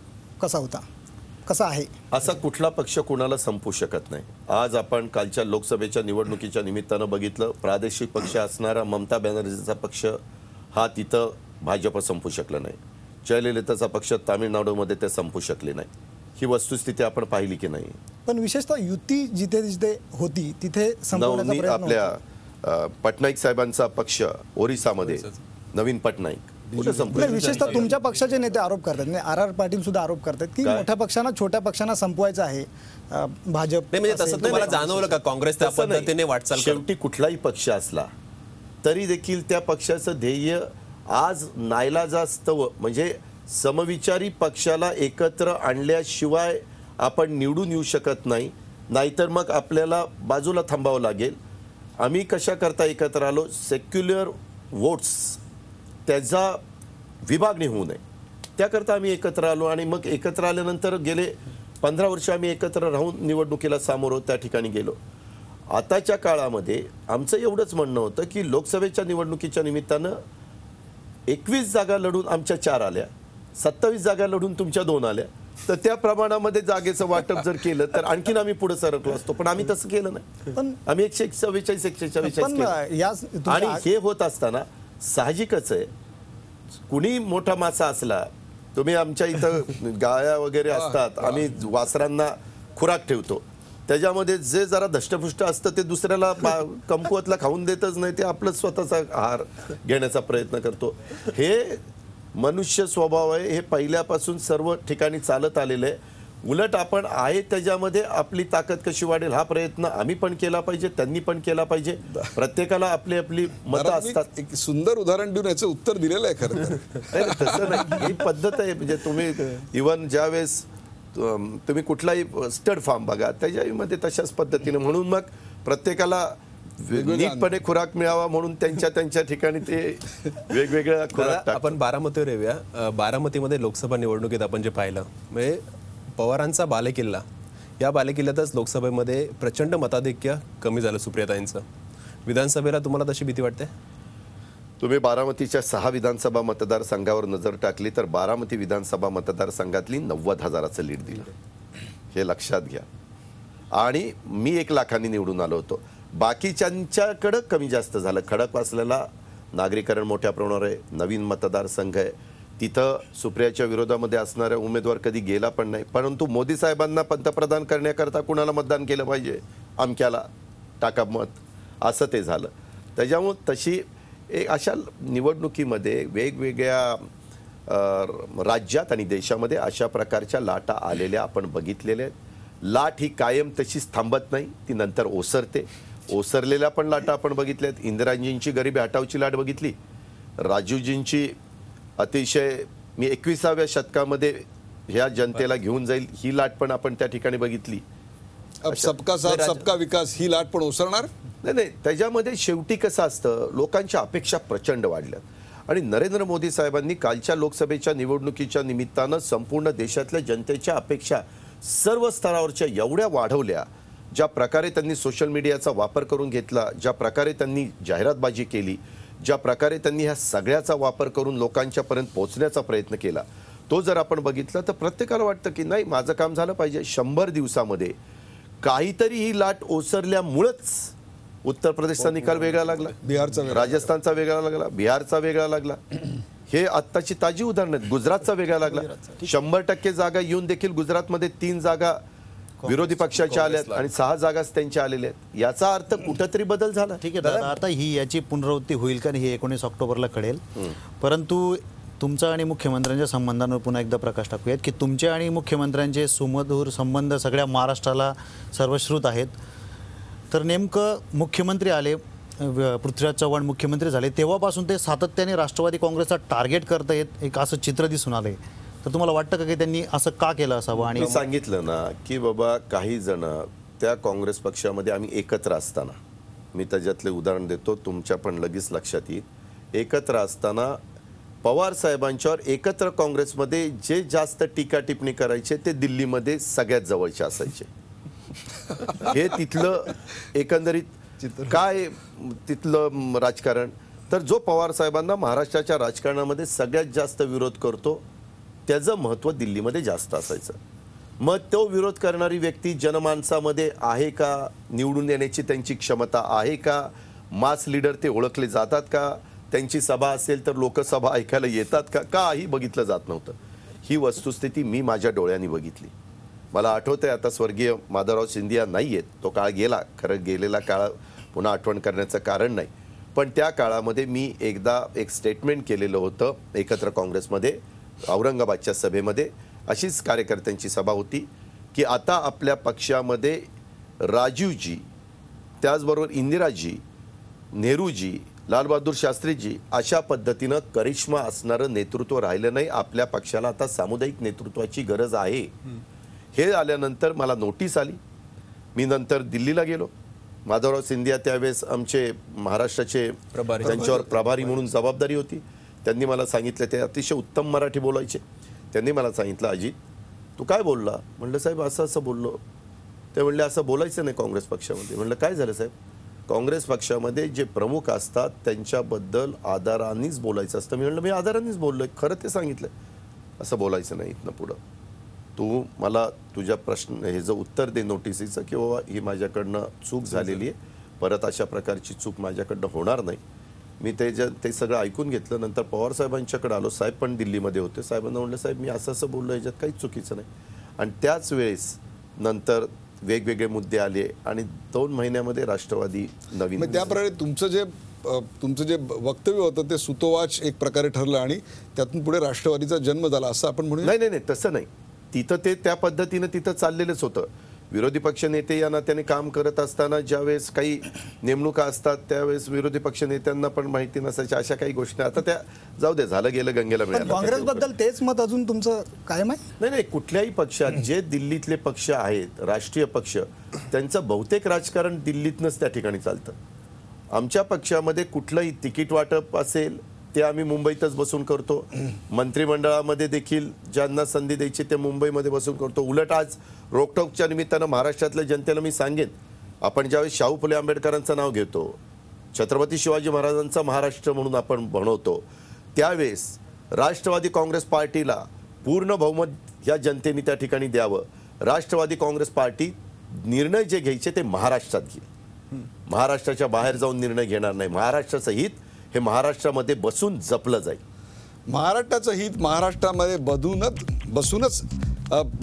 [SPEAKER 5] कसा होता, कसा आहे?
[SPEAKER 2] असा कुठला पक्ष कोणाला संपू शकत नाही. आज आपण कालच्या लोकसभेच्या निवडणुकीच्या निमित्तानं बघितलं, प्रादेशिक पक्ष असणारा ममता बॅनर्जीचा पक्ष हा तिथं भाजप संपू शकलं नाही. जयललिताचा पक्ष तामिळनाडूमध्ये ते संपू शकले नाही. ही वस्तुस्थिती आपण पाहिली की नाही?
[SPEAKER 5] पण विशेषतः युती जिथे जिथे होती तिथे संपवण्याचा प्रयत्न
[SPEAKER 2] आपल्या पटनाईक साहेबांचा पक्ष ओरिसामध्ये, नवीन पटनाईक, कुठे संपलं?
[SPEAKER 5] विशेषतः तुमच्या पक्षाचे नेते आरोप करतात, म्हणजे RR पाटील सुद्धा आरोप करतात की मोठ्या पक्षांना छोट्या पक्षांना संपवायचं आहे. भाजप
[SPEAKER 3] म्हणजे तसं तुम्हाला जाणवलं का काँग्रेस त्या पद्धतीने वाटचाल?
[SPEAKER 2] शेवटी कुठलाही पक्ष असला तरी देखील त्या पक्षाचं ध्येय आज नाईलाजास्तव म्हणजे समविचारी पक्षाला एकत्र आणल्याशिवाय आपण निवडून येऊ शकत नाही, नाहीतर मग आपल्याला बाजूला थांबावं लागेल. आम्ही कशा करता एकत्र आलो, सेक्युलर वोट्स त्याचा विभागणी होऊ नये त्याकरता आम्ही एकत्र आलो. आणि मग एकत्र आल्यानंतर गेले 15 वर्ष आम्ही एकत्र राहून निवडणुकीला सामोरं त्या ठिकाणी गेलो. आताच्या काळामध्ये आमचं एवढंच म्हणणं होतं की लोकसभेच्या निवडणुकीच्या निमित्तानं 21 जागा लढून आमच्या 4 आल्या, 27 जागा लढून तुमच्या 2 आल्या, तर त्या प्रमाणामध्ये जागेचं वाटप जर केलं तर आणखीन आम्ही पुढे सरकलो असतो. पण आम्ही तसं केलं नाही.
[SPEAKER 5] पण
[SPEAKER 2] आम्ही 144 आणि हे होत असताना साहजिकच आहे, कुणी मोठा मासा असला, तुम्ही आमच्या इथं गाया वगैरे असतात, आम्ही वासरांना खुराक ठेवतो, त्याच्यामध्ये जे जरा धष्टपुष्ट असतं ते दुसऱ्याला कमकुवतला खाऊन देतच नाही, ते आपलं स्वतःचा आहार घेण्याचा प्रयत्न करतो. हे मनुष्य स्वभाव आहे, हे पहिल्यापासून सर्व ठिकाणी चालत आलेलं आहे. उलट आपण आहे त्याच्यामध्ये आपली ताकद कशी वाढेल हा प्रयत्न आम्ही पण केला पाहिजे, त्यांनी पण केला पाहिजे. प्रत्येकाला आपली आपली मतं असतात.
[SPEAKER 1] एक सुंदर उदाहरण देऊन याचं उत्तर दिलेलं आहे खरं तर.
[SPEAKER 2] तसं नाही, ही पद्धत आहे. म्हणजे तुम्ही इव्हन ज्यावेळेस तुम्ही कुठलाही स्टड फार्म बघा त्याच्यामध्ये तशाच पद्धतीने, म्हणून मग प्रत्येकाला नीटपणे खुराक मिळावा म्हणून त्यांच्या ठिकाणी ते वेगवेगळ्या खुराक
[SPEAKER 3] दादा,
[SPEAKER 2] टाकतात.
[SPEAKER 3] आपण बारामतीवर येऊया. बारामतीमध्ये लोकसभा निवडणुकीत आपण जे पाहिलं म्हणजे पवारांचा बालेकिल्ला, या बालेकिल्ल्यातच लोकसभेमध्ये प्रचंड मताधिक्य कमी झालं सुप्रियाताईंचं. विधानसभेला तुम्हाला तशी भीती वाटते?
[SPEAKER 2] तुम्ही बारामतीच्या 6 विधानसभा मतदारसंघावर नजर टाकली तर बारामती विधानसभा मतदारसंघातली 90,000चं लीड दिलं, हे लक्षात घ्या. आणि मी 1 लाखांनी निवडून आलो होतो. बाकीच्यांच्याकडं कमी जास्त झालं. खडकवासल्याला नागरीकरण मोठ्या प्रमाणावर आहे, नवीन मतदारसंघ आहे, तिथं सुप्रियाच्या विरोधामध्ये असणारा उमेदवार कधी गेला पण नाही. परंतु मोदी साहेबांना पंतप्रधान करण्याकरता कुणाला मतदान केलं पाहिजे, अमक्याला टाका मत, असं ते झालं. त्याच्यामुळं तशी एक अशा निवडणुकीमध्ये वेगवेगळ्या राज्यात आणि देशामध्ये अशा प्रकारच्या लाटा आलेल्या आपण बघितलेल्या आहेत. लाट ही कायम तशीच थांबत नाही, ती नंतर ओसरते. ओसरलेल्या पण लाटा आपण बघितल्यात. इंदिराजींची गरिबी हटावची लाट बघितली, राजीवजींची अतिशय मी 21व्या शतकामध्ये ह्या जनतेला घेऊन जाईल ही लाट पण आपण त्या ठिकाणी बघितली.
[SPEAKER 1] अब सबका साथ सबका विकास ही लाट पण ओसरणार.
[SPEAKER 2] नाही, त्याच्यामध्ये शेवटी कसं असतं, लोकांच्या अपेक्षा प्रचंड वाढल्यात आणि नरेंद्र मोदी साहेबांनी कालच्या लोकसभेच्या निवडणुकीच्या निमित्तानं संपूर्ण देशातल्या जनतेच्या अपेक्षा सर्व स्तरावरच्या एवढ्या वाढवल्या. ज्या प्रकारे त्यांनी सोशल मीडियाचा वापर करून घेतला, ज्या प्रकारे त्यांनी जाहिरातबाजी केली, ज्या प्रकारे त्यांनी ह्या सगळ्याचा वापर करून लोकांच्यापर्यंत पोहोचण्याचा प्रयत्न केला, तो जर आपण बघितला तर प्रत्येकाला वाटतं की नाही माझं काम झालं पाहिजे. 100 दिवसामध्ये काहीतरी ही लाट ओसरल्यामुळंच उत्तर प्रदेशचा निकाल वेगळा लागला,
[SPEAKER 1] बिहारचा वेगळा
[SPEAKER 2] राजस्थानचा वेगळा लागला, बिहारचा वेगळा लागला. हे आत्ताची ताजी उदाहरणं आहेत. गुजरातचा वेगळा लागला. 100% जागा येऊन देखील गुजरातमध्ये 3 जागा विरोधी पक्षाच्या आल्यात आणि 6 जागाच त्यांच्या आलेल्या आहेत. याचा अर्थ कुठंतरी बदल झाला.
[SPEAKER 4] ठीक आहे दादा, आता ही याची पुनरावृत्ती होईल का हे 19 ऑक्टोबरला कळेल. परंतु तुमचा आणि मुख्यमंत्र्यांच्या संबंधांवर पुन्हा एकदा प्रकाश टाकूयात की तुमचे आणि मुख्यमंत्र्यांचे सुमधुर संबंध सगळ्या महाराष्ट्राला सर्वश्रुत आहेत. तर नेमकं मुख्यमंत्री आले, पृथ्वीराज चव्हाण मुख्यमंत्री झाले, तेव्हापासून ते सातत्याने राष्ट्रवादी काँग्रेसचा टार्गेट करत आहेत, एक असं चित्र दिसून आलंय. तर तुम्हाला वाटतं का की त्यांनी असं का केलं असावं? आणि
[SPEAKER 2] मी सांगितलं ना की बाबा काही जण त्या काँग्रेस पक्षामध्ये आम्ही एकत्र असताना, मी त्याच्यातले उदाहरण देतो, तुमच्या पण लगेच लक्षात येईल. एकत्र असताना पवार साहेबांच्यावर एकत्र काँग्रेसमध्ये जे जास्त टीका टिप्पणी करायचे ते दिल्लीमध्ये सगळ्यात जवळचे असायचे. हे तिथलं एकंदरीत काय तिथलं राजकारण. तर जो पवार साहेबांना महाराष्ट्राच्या राजकारणामध्ये सगळ्यात जास्त विरोध करतो त्याचं महत्त्व दिल्लीमध्ये जास्त असायचं. मग तो विरोध करणारी व्यक्ती जनमानसामध्ये आहे का, निवडून येण्याची त्यांची क्षमता आहे का, मास लीडर ते ओळखले जातात का, त्यांची सभा असेल तर लोकसभा ऐकायला येतात का, काही बघितलं जात नव्हतं. ही वस्तुस्थिती मी माझ्या डोळ्यांनी बघितली. मला आठवतंय, आता स्वर्गीय माधवराव सिंधिया नाही आहेत, तो काळ गेला, खरं गेलेला काळ पुन्हा आठवण करण्याचं कारण नाही. पण त्या काळामध्ये मी एकदा एक स्टेटमेंट केलेलं होतं एकत्र काँग्रेसमध्ये, औरंगाबादच्या सभेमध्ये अशीच कार्यकर्त्यांची सभा होती की आता आपल्या पक्षामध्ये राजीवजी, त्याचबरोबर इंदिराजी, नेहरूजी, लालबहादूर शास्त्रीजी अशा पद्धतीनं करिश्मा असणारं नेतृत्व राहिलं नाही. आपल्या पक्षाला आता सामुदायिक नेतृत्वाची गरज आहे. हे आल्यानंतर मला नोटीस आली. मी नंतर दिल्लीला गेलो. माधवराव सिंधिया त्यावेळेस आमचे महाराष्ट्राचे त्यांच्यावर प्रभारी म्हणून जबाबदारी होती. त्यांनी मला सांगितलं, ते अतिशय उत्तम मराठी बोलायचे. त्यांनी मला सांगितलं, अजित तू काय बोलला? म्हणलं साहेब असं असं बोललो. ते म्हणले असं बोलायचं नाही काँग्रेस पक्षामध्ये. म्हणलं काय झालं साहेब? काँग्रेस पक्षामध्ये जे प्रमुख असतात त्यांच्याबद्दल आदरानेच बोलायचं असतं. मी म्हणलं मी आदरानेच बोललोय, खरं ते सांगितलं. असं बोलायचं नाही इथनं पुढं. तू मला तुझ्या प्रश्न हे जर उत्तर दे नोटिसीचं की बाबा ही माझ्याकडनं चूक झालेली आहे, परत अशा प्रकारची चूक माझ्याकडनं होणार नाही. मी ते सगळं ऐकून घेतलं. नंतर पवार साहेबांच्याकडे आलो. साहेब पण दिल्लीमध्ये होते. साहेबांना म्हणलं साहेब मी असं असं बोललो, याच्यात काहीच चुकीचं नाही. आणि त्याच वेळेस नंतर वेगवेगळे मुद्दे आले आणि 2 महिन्यामध्ये राष्ट्रवादी नवीन.
[SPEAKER 1] त्याप्रमाणे तुमचं जे वक्तव्य होतं ते सुतोवाच एक प्रकारे ठरलं आणि त्यातून पुढे राष्ट्रवादीचा जन्म झाला असं आपण म्हणू.
[SPEAKER 2] नाही, तसं नाही. तिथं ते त्या पद्धतीनं तिथं चाललेलंच होतं. विरोधी पक्ष नेते या नात्याने काम करत असताना ज्यावेळेस काही नेमणुका असतात त्यावेळेस विरोधी पक्ष नेत्यांना पण माहिती नसायच्या अशा काही गोष्टी. आता त्या जाऊ दे, झालं गेलं गंगेला मिळालं.
[SPEAKER 5] काँग्रेसबद्दल तेच मत अजून तुमचं कायम आहे?
[SPEAKER 2] नाही, कुठल्याही पक्षात जे दिल्लीतले पक्ष आहेत राष्ट्रीय पक्ष, त्यांचं बहुतेक राजकारण दिल्लीतनंच त्या ठिकाणी चालतं. आमच्या पक्षामध्ये कुठलंही तिकीट वाटप असेल ते आम्ही मुंबईतच बसून करतो. मंत्रिमंडळामध्ये देखील ज्यांना संधी द्यायची ते मुंबईमध्ये बसून करतो. उलट आज रोकटोकच्या निमित्तानं महाराष्ट्रातल्या जनतेला मी सांगेन, आपण ज्यावेळेस शाहू फुले आंबेडकरांचं नाव घेतो, छत्रपती शिवाजी महाराजांचा महाराष्ट्र म्हणून आपण बनवतो, त्यावेळेस राष्ट्रवादी काँग्रेस पार्टीला पूर्ण बहुमत या जनतेने त्या ठिकाणी द्यावं. राष्ट्रवादी काँग्रेस पार्टी निर्णय जे घ्यायचे ते महाराष्ट्रात घेईल, महाराष्ट्राच्या बाहेर जाऊन निर्णय घेणार नाही. महाराष्ट्राचं हित हे महाराष्ट्रामध्ये बसून जपलं जाईल.
[SPEAKER 1] महाराष्ट्राचं हित महाराष्ट्रामध्ये बसूनच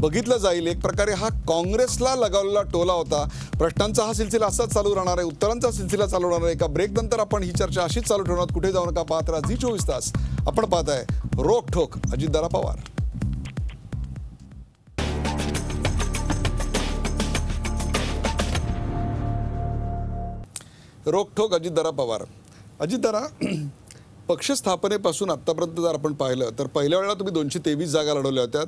[SPEAKER 1] बघितलं जाईल. एक प्रकारे हा काँग्रेसला लगावलेला टोला होता. प्रश्नांचा हा सिलसिला असाच चालू राहणार आहे, उत्तरांचा सिलसिला चालू राहणार आहे. एका ब्रेक नंतर आपण ही चर्चा अशीच चालू ठेवणार. कुठे जाऊ नका, पाहत राहा झी 24 तास. आपण पाहताय रोकठोक अजितदादा पवार. रोकठोक अजितदादा पवार. अजितदादा, पक्ष स्थापनेपासून आत्तापर्यंत जर आपण पाहिलं तर पहिल्या वेळेला तुम्ही 223 जागा लढवल्या होत्या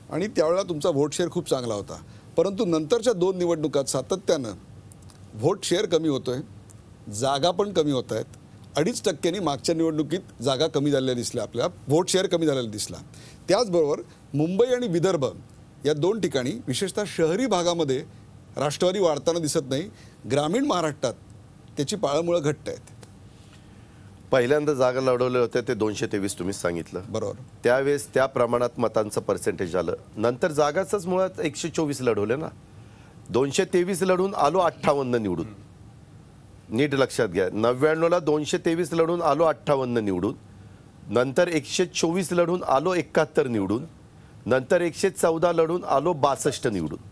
[SPEAKER 1] आणि त्यावेळेला तुमचा व्होट शेअर खूप चांगला होता. परंतु नंतरच्या 2 निवडणुकात सातत्यानं व्होट शेअर कमी होतोय, जागा पण कमी होत आहेत. 2.5% मागच्या निवडणुकीत जागा कमी झालेल्या दिसल्या, आपल्या व्होट शेअर कमी झालेला दिसला. त्याचबरोबर मुंबई आणि विदर्भ या 2 ठिकाणी विशेषतः शहरी भागामध्ये राष्ट्रवादी वाढताना दिसत नाही. ग्रामीण महाराष्ट्रात त्याची पाळंमुळं घट्ट आहेत.
[SPEAKER 2] पहिल्यांदा जागा लढवले होते ते 223 तुम्हीच सांगितलं,
[SPEAKER 1] बरोबर.
[SPEAKER 2] त्यावेळेस त्या प्रमाणात मतांचं पर्सेंटेज आलं. नंतर जागाच मुळात 124 लढवले ना. 223 लढून आलो 58 निवडून. नीट लक्षात घ्या, 99ला 223 लढून आलो 58 निवडून, नंतर 124 लढून आलो 71 निवडून, नंतर 114 लढून आलो 62 निवडून.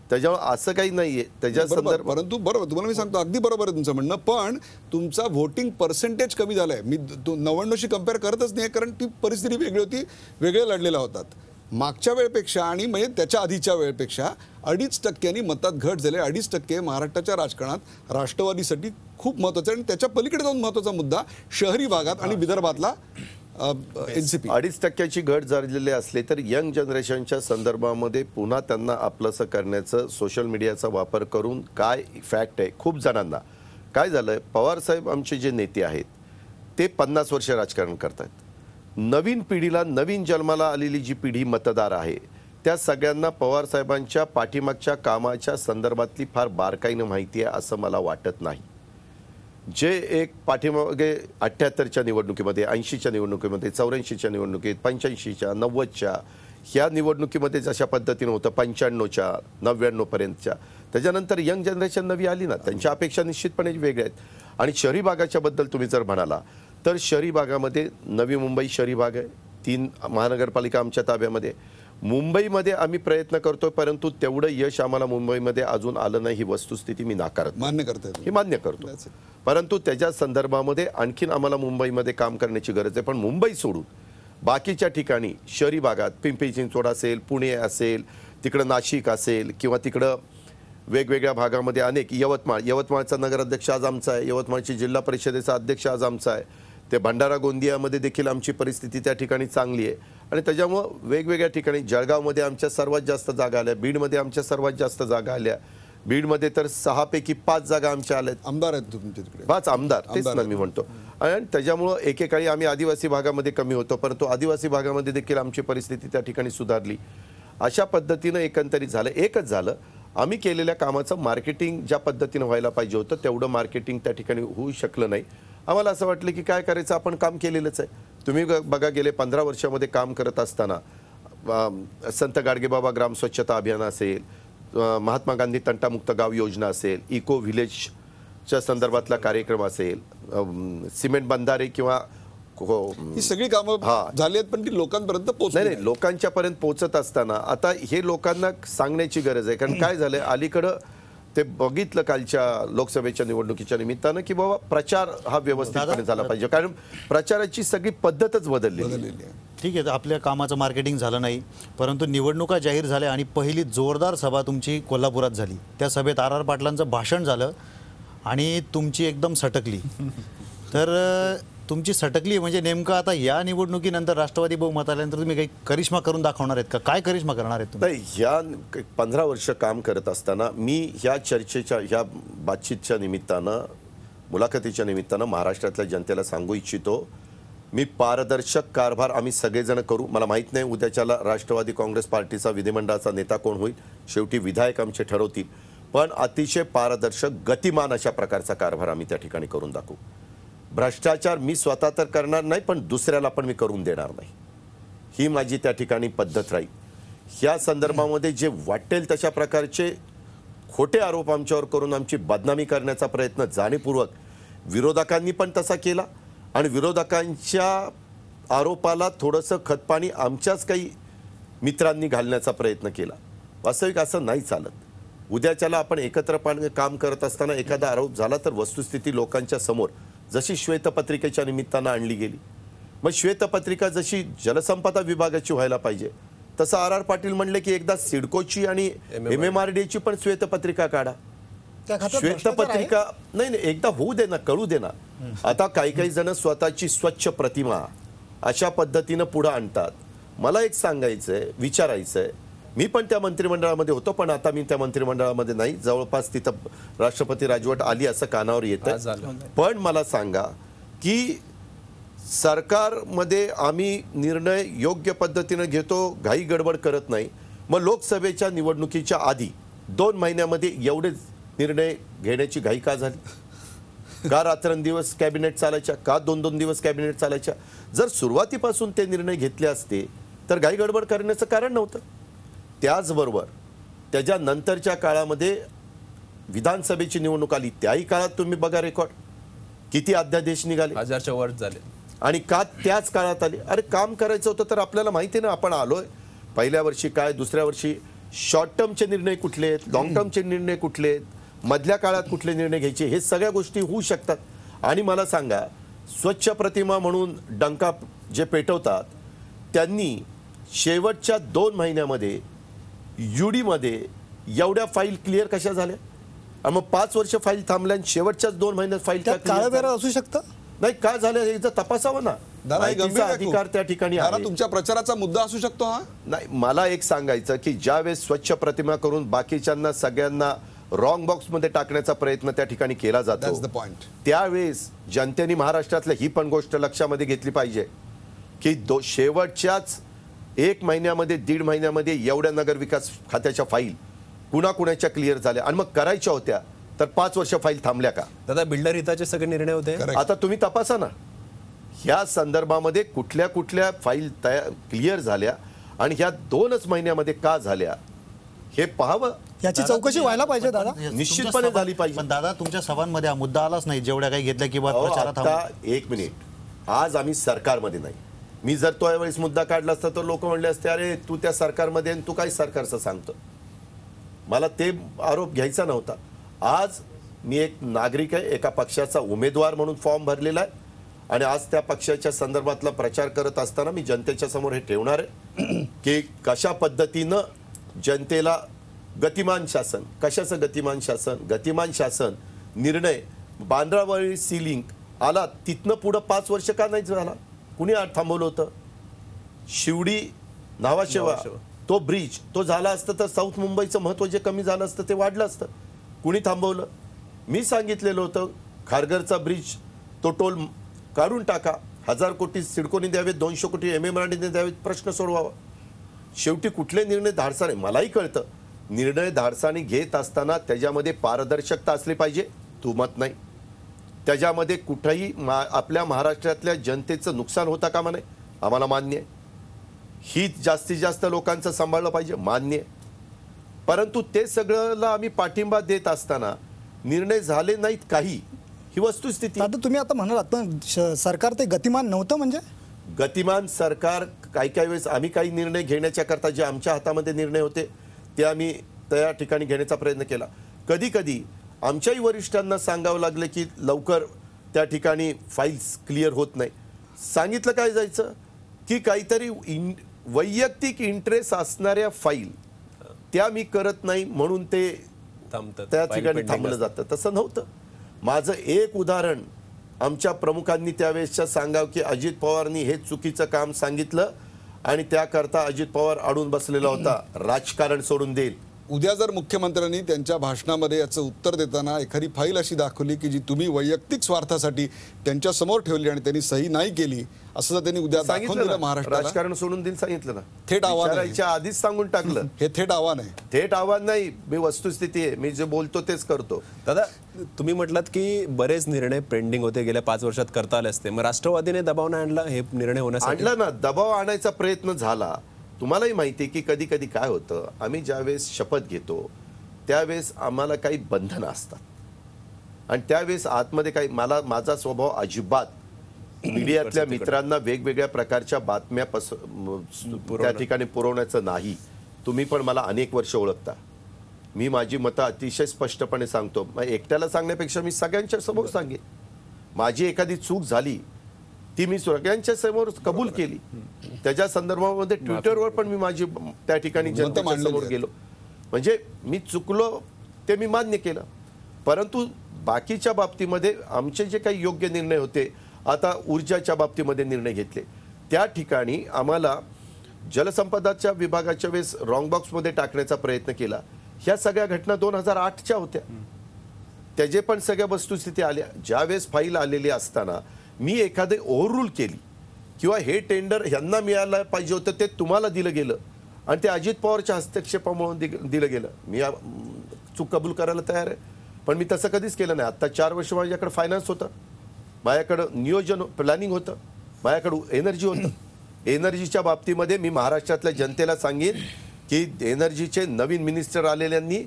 [SPEAKER 2] त्याच्यामुळे असं काही नाहीये त्याच्या संदर्भात.
[SPEAKER 1] परंतु बरोबर तुम्हाला मी सांगतो, अगदी बरोबर आहे तुमचं म्हणणं, पण तुमचा व्होटिंग पर्सेंटेज कमी झालाय. मी 99शी कम्पेअर करतच नाही, कारण ती परिस्थिती वेगळी होती, वेगळे लढलेल्या होतात. मागच्या वेळेपेक्षा आणि म्हणजे त्याच्या आधीच्या वेळेपेक्षा 2.5% मतात घट झाली. 2.5% महाराष्ट्राच्या राजकारणात राष्ट्रवादीसाठी खूप महत्त्वाचं आहे. आणि त्याच्या पलीकडे जाऊन महत्त्वाचा मुद्दा शहरी भागात आणि विदर्भातला एनसीपी.
[SPEAKER 2] 2.5% घट झालेली असले तर यंग जनरेशनच्या संदर्भामध्ये पुन्हा त्यांना आपलंसं करण्याचं सोशल मीडियाचा वापर करून काय फॅक्ट आहे. खूप जणांना काय झालंय, पवारसाहेब आमचे जे नेते आहेत ते 50 वर्ष राजकारण करतात. नवीन पिढीला, नवीन जन्माला आलेली जी पिढी मतदार आहे त्या सगळ्यांना पवारसाहेबांच्या पाठीमागच्या कामाच्या संदर्भातली फार बारकाईनं माहिती आहे असं मला वाटत नाही. जे एक पाठीमागे 78च्या निवडणुकीमध्ये, 80च्या निवडणुकीमध्ये, 84च्या निवडणुकीत, 85च्या, 90च्या ह्या निवडणुकीमध्ये जशा पद्धतीनं होतं, 95च्या, 99पर्यंतच्या, त्याच्यानंतर यंग जनरेशन नवी आली ना, त्यांच्या अपेक्षा निश्चितपणे वेगळ्या आहेत. आणि शहरी भागाच्या बद्दल तुम्ही जर म्हणाला तर शहरी भागामध्ये नवी मुंबई शहरी भाग आहे, 3 महानगरपालिका आमच्या ताब्यामध्ये. मुंबईमध्ये आम्ही प्रयत्न करतोय, परंतु तेवढं यश आम्हाला मुंबईमध्ये अजून आलं नाही ही वस्तुस्थिती मी नाकारत
[SPEAKER 1] मान्य करते,
[SPEAKER 2] हे मान्य करतो. परंतु त्याच्या संदर्भामध्ये आणखीन आम्हाला मुंबईमध्ये काम करण्याची गरज आहे. पण मुंबई सोडून बाकीच्या ठिकाणी शहरी भागात पिंपरी चिंचवड असेल, पुणे असेल, तिकडं नाशिक असेल, किंवा तिकडं वेगवेगळ्या भागामध्ये अनेक, यवतमाळचा नगराध्यक्ष आज आमचा आहे, यवतमाळची जिल्हा परिषदेचा अध्यक्ष आज आमचा आहे. ते भंडारा गोंदियामध्ये देखील आमची परिस्थिती त्या ठिकाणी चांगली आहे. आणि त्याच्यामुळं वेगवेगळ्या ठिकाणी, जळगावमध्ये आमच्या सर्वात जास्त जागा आल्या, बीडमध्ये आमच्या सर्वात जास्त जागा आल्या. बीडमध्ये तर 6 पैकी 5 जागा आमच्या आल्यात.
[SPEAKER 1] आमदार आहेत तुमच्या तिकडे,
[SPEAKER 2] 5 आमदार, तेच ना मी म्हणतो. आणि त्याच्यामुळं एकेकाळी आम्ही आदिवासी भागामध्ये कमी होतो, परंतु आदिवासी भागामध्ये देखील आमची परिस्थिती त्या ठिकाणी सुधारली. अशा पद्धतीनं एकंदरीत झालं. एकच झालं, आम्ही केलेल्या कामाचं मार्केटिंग ज्या पद्धतीनं व्हायला पाहिजे होतं तेवढं मार्केटिंग त्या ठिकाणी होऊ शकलं नाही. आम्हाला असं वाटलं की काय करायचं, आपण काम केलेलंच आहे. तुम्ही बघा, गेले 15 वर्षामध्ये काम करत असताना संत गाडगेबाबा ग्राम स्वच्छता अभियान असेल, महात्मा गांधी तंटामुक्त गाव योजना असेल, इको व्हिलेजच्या संदर्भातला कार्यक्रम असेल, सिमेंट बंधारे किंवा
[SPEAKER 1] ही सगळी कामं झाली आहेत, पण ती लोकांपर्यंत पोहोचली
[SPEAKER 2] नाही. लोकांच्या पर्यंत पोहोचत असताना आता हे लोकांना सांगण्याची गरज आहे. कारण काय झालंय, अलीकडं ते बघितलं कालच्या लोकसभेच्या निवडणुकीच्या निमित्तानं की बाबा प्रचार हा व्यवस्थितपणे झाला पाहिजे, कारण प्रचाराची सगळी पद्धतच बदललेली आहे.
[SPEAKER 4] ठीक आहे, आपल्या कामाचं मार्केटिंग झालं नाही, परंतु निवडणुका जाहीर झाल्या आणि पहिली जोरदार सभा तुमची कोल्हापुरात झाली. त्या सभेत आर पाटलांचं भाषण झालं आणि तुमची एकदम सटकली. तर तुमची सटकली म्हणजे नेमकं आता या निवडणुकीनंतर राष्ट्रवादी बहुमत आल्यानंतर तुम्ही काही करिश्मा करून दाखवणार आहेत का? काय करिश्मा करणार आहेत तुम्ही?
[SPEAKER 2] नाही, ह्या 15 वर्ष काम करत असताना मी ह्या चर्चेच्या, ह्या बातचीतच्या निमित्तानं मुलाखतीच्या निमित्तानं महाराष्ट्रातल्या जनतेला सांगू इच्छितो, मी पारदर्शक कारभार आम्ही सगळेजण करू. मला माहीत नाही उद्याच्याला राष्ट्रवादी काँग्रेस पार्टीचा विधिमंडळाचा नेता कोण होईल, शेवटी विधायक आमचे ठरवतील, पण अतिशय पारदर्शक गतिमान अशा प्रकारचा कारभार आम्ही त्या ठिकाणी करून दाखवू. भ्रष्टाचार मी स्वतः तर करणार नाही, पण दुसऱ्याला पण मी करून देणार नाही, ही माझी त्या ठिकाणी पद्धत राहील. ह्या संदर्भामध्ये जे वाटेल तशा प्रकारचे खोटे आरोप आमच्यावर करून आमची बदनामी करण्याचा प्रयत्न जाणीवपूर्वक विरोधकांनी पण तसा केला आणि विरोधकांच्या आरोपाला थोडंसं खतपाणी आमच्याच काही मित्रांनी घालण्याचा प्रयत्न केला. वास्तविक असं नाही चालत. उद्याच्याला आपण एकत्रपणे काम करत असताना एखादा आरोप झाला तर वस्तुस्थिती लोकांच्या समोर जशी श्वेतपत्रिकेच्या निमित्तानं आणली गेली, मग श्वेतपत्रिका जशी जलसंपदा विभागाची व्हायला पाहिजे तसं आर पाटील म्हणले की एकदा सिडकोची आणि MMRDAची पण श्वेतपत्रिका काढा.
[SPEAKER 5] त्या खात्यात भ्रष्टाचार आहे?
[SPEAKER 2] श्वेतपत्रिका नाही नाही, एकदा होऊ दे ना, कळू दे ना. आता काही जण स्वतःची स्वच्छ प्रतिमा अशा पद्धतीनं पुढे आणतात. मला एक सांगायचंय, विचारायचंय, मी पण त्या मंत्रिमंडळामध्ये होतो, पण आता मी त्या मंत्रिमंडळामध्ये नाही. जवळपास तिथं राष्ट्रपती राजवट आली असं कानावर येतं. पण मला सांगा की सरकारमध्ये आम्ही निर्णय योग्य पद्धतीनं घेतो, घाई गडबड करत नाही. मग लोकसभेच्या निवडणुकीच्या आधी 2 महिन्यामध्ये एवढे निर्णय घेण्याची घाई का झाली? का रात्रंदिवस कॅबिनेट चालायच्या? का 2-2 दिवस कॅबिनेट चालायच्या? जर सुरुवातीपासून ते निर्णय घेतले असते तर घाई गडबड करण्याचं कारण नव्हतं. त्याचबरोबर त्याच्यानंतरच्या काळामध्ये विधानसभेची निवडणूक आली, त्याही काळात तुम्ही बघा रेकॉर्ड किती अध्यादेश निघाले,
[SPEAKER 3] 1000च्या वर झाले.
[SPEAKER 2] आणि का त्याच काळात आले? अरे काम करायचं होतं तर आपल्याला माहिती आहे ना, आपण आलोय. पहिल्या वर्षी काय, दुसऱ्या वर्षी शॉर्ट टर्मचे निर्णय कुठले आहेत, लॉंग टर्मचे निर्णय कुठले आहेत, मधल्या काळात कुठले निर्णय घ्यायचे, हे सगळ्या गोष्टी होऊ शकतात. आणि मला सांगा, स्वच्छ प्रतिमा म्हणून डंका जे पेटवतात त्यांनी शेवटच्या 2 महिन्यामध्ये UD मध्ये एवढ्या फाईल क्लिअर कशा झाल्या? आणि मग 5 वर्ष फाईल थांबल्या आणि शेवटच्याच 2 महिन्यात फाईल
[SPEAKER 5] त्यात काळबेरा असू शकतं.
[SPEAKER 2] नाही, का झालं हे जर तपासावं ना.
[SPEAKER 1] दादा, हे गंभीर
[SPEAKER 2] माहितीचा
[SPEAKER 1] आहे
[SPEAKER 2] अधिकार
[SPEAKER 1] खूप.
[SPEAKER 2] त्या ठिकाणी
[SPEAKER 1] दादा,
[SPEAKER 2] आहे.
[SPEAKER 1] तुमच्या प्रचाराचा मुद्दा असू शकतो हा.
[SPEAKER 2] नाही, मला एक सांगायचं की ज्यावेळेस स्वच्छ प्रतिमा करून बाकीच्यांना सगळ्यांना रॉंग बॉक्समध्ये टाकण्याचा प्रयत्न त्या ठिकाणी केला
[SPEAKER 1] That's
[SPEAKER 2] जातो,
[SPEAKER 1] the point.
[SPEAKER 2] त्यावेळेस जनतेने महाराष्ट्रातल्या ही पण गोष्ट लक्षामध्ये घेतली पाहिजे की शेवटच्याच 1 महिन्यामध्ये 1.5 महिन्यामध्ये एवढ्या नगरविकास खात्याच्या फाईल कुणाकुणाच्या क्लिअर झाल्या आणि मग करायच्या होत्या तर 5 वर्ष फाईल थांबल्या का?
[SPEAKER 3] दादा, बिल्डर हिताचे सगळे निर्णय होते.
[SPEAKER 1] Correct.
[SPEAKER 2] आता तुम्ही तपासा ना, ह्या संदर्भामध्ये कुठल्या कुठल्या फाईल क्लिअर झाल्या आणि ह्या 2च महिन्यामध्ये का झाल्या हे पाहावं.
[SPEAKER 5] याची चौकशी व्हायला पाहिजे दादा.
[SPEAKER 2] निश्चितपणे झाली पाहिजे.
[SPEAKER 4] पण दादा, तुमच्या सभांमध्ये हा मुद्दा आलाच नाही, जेवढ्या काही घेतल्या की
[SPEAKER 2] अहो,
[SPEAKER 4] प्रचारात
[SPEAKER 2] आता 1 मिनिट, आज आम्ही सरकारमध्ये नाही. मी जर तो यावेळेस मुद्दा काढला असता तर लोक म्हणले असते, अरे तू त्या सरकारमध्ये आणि तू काय सरकारचं सांगतो. मला ते आरोप घ्यायचा नव्हता. आज मी एक नागरिक आहे, एका पक्षाचा उमेदवार म्हणून फॉर्म भरलेला आहे आणि आज त्या पक्षाच्या संदर्भातला प्रचार करत असताना मी जनतेच्या समोर हे ठेवणार आहे की कशा पद्धतीनं जनतेला गतिमान शासन, कशाचं गतिमान शासन? गतिमान शासन निर्णय बांद्रावळी सीलिंग आला तिथनं पुढं 5 वर्ष का नाही झाला? कुणी थांबवलं होतं? शिवडी नावाशेवा तो ब्रिज तो झाला असतं तर साऊथ मुंबईचं महत्त्व जे कमी झालं असतं ते वाढलं असतं. कुणी थांबवलं? मी सांगितलेलं होतं खारघरचा ब्रिज तो टोल काढून टाका, 1000 कोटी सिडकोने द्यावेत, 200 कोटी MMRDAने द्यावेत, प्रश्न सोडवावा. शेवटी कुठले निर्णय धाडसाने, मलाही कळतं निर्णय धाडसाने घेत असताना त्याच्यामध्ये पारदर्शकता असली पाहिजे, तुमत नाही. त्याच्यामध्ये कुठंही आपल्या महाराष्ट्रातल्या जनतेचं नुकसान होता कामा नये, आम्हाला मान्य आहे. हित जास्तीत जास्त लोकांचं सांभाळलं पाहिजे, मान्य आहे. परंतु ते सगळ्याला आम्ही पाठिंबा देत असताना निर्णय झाले नाहीत काही, ही वस्तुस्थिती.
[SPEAKER 5] दादा, तुम्ही आता म्हणालात पण सरकार ते गतिमान नव्हतं म्हणजे?
[SPEAKER 2] गतिमान सरकार काही वेळेस आम्ही काही निर्णय घेण्याच्या करता जे आमच्या हातामध्ये निर्णय होते ते आम्ही त्या ठिकाणी घेण्याचा प्रयत्न केला. कधी कधी आमच्याही वरिष्ठांना सांगावं लागलं की लवकर त्या ठिकाणी फाईल्स क्लिअर होत नाही. सांगितलं काय जायचं की काहीतरी वैयक्तिक इंटरेस्ट असणाऱ्या फाईल त्या मी करत नाही म्हणून ते त्या ठिकाणी थांबलं जातं. तसं नव्हतं. माझं एक उदाहरण आमच्या प्रमुखांनी त्यावेळेसच्या सांगावं की अजित पवारांनी हे चुकीचं काम सांगितलं आणि त्याकरता अजित पवार अडून बसलेला होता, राजकारण सोडून देईल.
[SPEAKER 1] उद्या जर मुख्यमंत्र्यांनी त्यांच्या भाषणामध्ये याचं उत्तर देताना एखादी फाईल अशी दाखवली की जी तुम्ही वैयक्तिक स्वार्थासाठी त्यांच्या समोर ठेवली आणि त्यांनी सही नाही केली, असं जर त्यांनी उद्या दाखवून
[SPEAKER 2] सांगितलं
[SPEAKER 1] दिलं
[SPEAKER 2] ना,
[SPEAKER 1] महाराष्ट्राला,
[SPEAKER 2] राजकारण सोडून दिलं, सांगितलं ना,
[SPEAKER 1] थेट आव्हान आहे.
[SPEAKER 2] विचारायच्या आधीच सांगून टाकलं.
[SPEAKER 1] हे थेट आव्हान आहे.
[SPEAKER 2] थेट आव्हान नाही, मी वस्तुस्थिती आहे, मी जे बोलतो तेच करतो.
[SPEAKER 3] दादा, तुम्ही म्हटलात की बरेच निर्णय पेंडिंग होते, गेल्या 5 वर्षात करता आले असते, मग राष्ट्रवादीने दबाव नाही आणला हे निर्णय होण्यासाठी?
[SPEAKER 2] आणला ना, दबाव आणायचा प्रयत्न झाला. तुम्हालाही माहिती आहे की कधी कधी काय होतं, आम्ही ज्यावेळेस शपथ घेतो त्यावेळेस आम्हाला काही बंधनं असतात आणि त्यावेळेस आतमध्ये काही, माझा स्वभाव अजिबात मीडियातल्या मित्रांना वेगवेगळ्या प्रकारच्या बातम्या त्या ठिकाणी पुरवण्याचं नाही. तुम्ही पण मला अनेक वर्ष ओळखता, मी माझी मतं अतिशय स्पष्टपणे सांगतो. एकट्याला सांगण्यापेक्षा मी सगळ्यांच्या समोर सांगेन. माझी एखादी चूक झाली ती मी सगळ्यांच्या समोर कबूल केली. त्याच्या संदर्भामध्ये ट्विटरवर पण मी माझी त्या ठिकाणी जनतेच्या समोर गेलो. म्हणजे मी चुकलो ते मी मान्य केलं. परंतु बाकीच्या बाबतीमध्ये आमचे जे काही योग्य निर्णय होते, आता ऊर्जाच्या बाबतीमध्ये निर्णय घेतले, त्या ठिकाणी आम्हाला जलसंपदाच्या विभागाच्या वेळेस रॉंग बॉक्समध्ये टाकण्याचा प्रयत्न केला. ह्या सगळ्या घटना 2008च्या होत्या. त्याचे पण सगळ्या वस्तुस्थिती आल्या. ज्यावेळेस फाईल आलेली असताना मी एखादी ओव्हररूल केली किंवा हे टेंडर ह्यांना मिळायला पाहिजे होतं ते तुम्हाला दिलं गेलं आणि ते अजित पवारच्या हस्तक्षेपामुळे दिलं गेलं, मी चूक कबूल करायला तयार आहे. पण मी तसं कधीच केलं नाही. आत्ता 4 वर्ष माझ्याकडे फायनान्स होतं, माझ्याकडं नियोजन प्लॅनिंग होतं, माझ्याकडं एनर्जी होतं. एनर्जीच्या बाबतीमध्ये मी महाराष्ट्रातल्या जनतेला सांगेन की एनर्जीचे नवीन मिनिस्टर आलेल्यांनी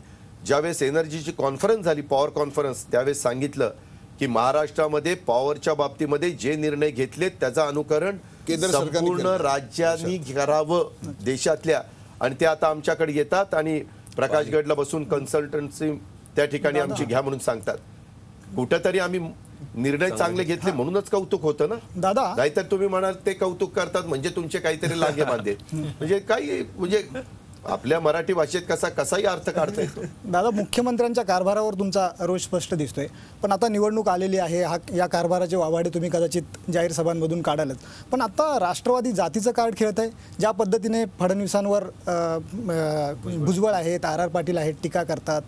[SPEAKER 2] ज्यावेळेस एनर्जीची कॉन्फरन्स झाली, पॉवर कॉन्फरन्स, त्यावेळेस सांगितलं की महाराष्ट्रामध्ये पॉवरच्या बाबतीमध्ये जे निर्णय घेतले त्याचं अनुकरण
[SPEAKER 1] केंद्र सरकारने
[SPEAKER 2] संपूर्ण
[SPEAKER 1] केलं.
[SPEAKER 2] राज्यांनी करावं देशातल्या. आणि ते आता आमच्याकडे येतात आणि प्रकाश गडला बसून कन्सल्टन्सी त्या ठिकाणी आमची घ्या म्हणून सांगतात. कुठंतरी आम्ही निर्णय चांगले घेतले म्हणूनच कौतुक होतं ना
[SPEAKER 5] दादा,
[SPEAKER 2] नाहीतर तुम्ही म्हणाल ते कौतुक करतात म्हणजे तुमचे काहीतरी लागे बांधे, म्हणजे काही, म्हणजे आपल्या मराठी भाषेत कसाही अर्थ काढता येतो.
[SPEAKER 5] दादा, मुख्यमंत्र्यांच्या कारभारावर तुमचा रोष स्पष्ट दिसतोय, पण आता निवडणूक आलेली आहे, या कारभाराचे वावाडे तुम्ही कदाचित जाहीर सभांमधून काढालच. पण आता राष्ट्रवादी जातीचं कार्ड खेळत आहे. ज्या पद्धतीने फडणवीसांवर भुजबळ आहेत, RR पाटील आहेत, टीका करतात,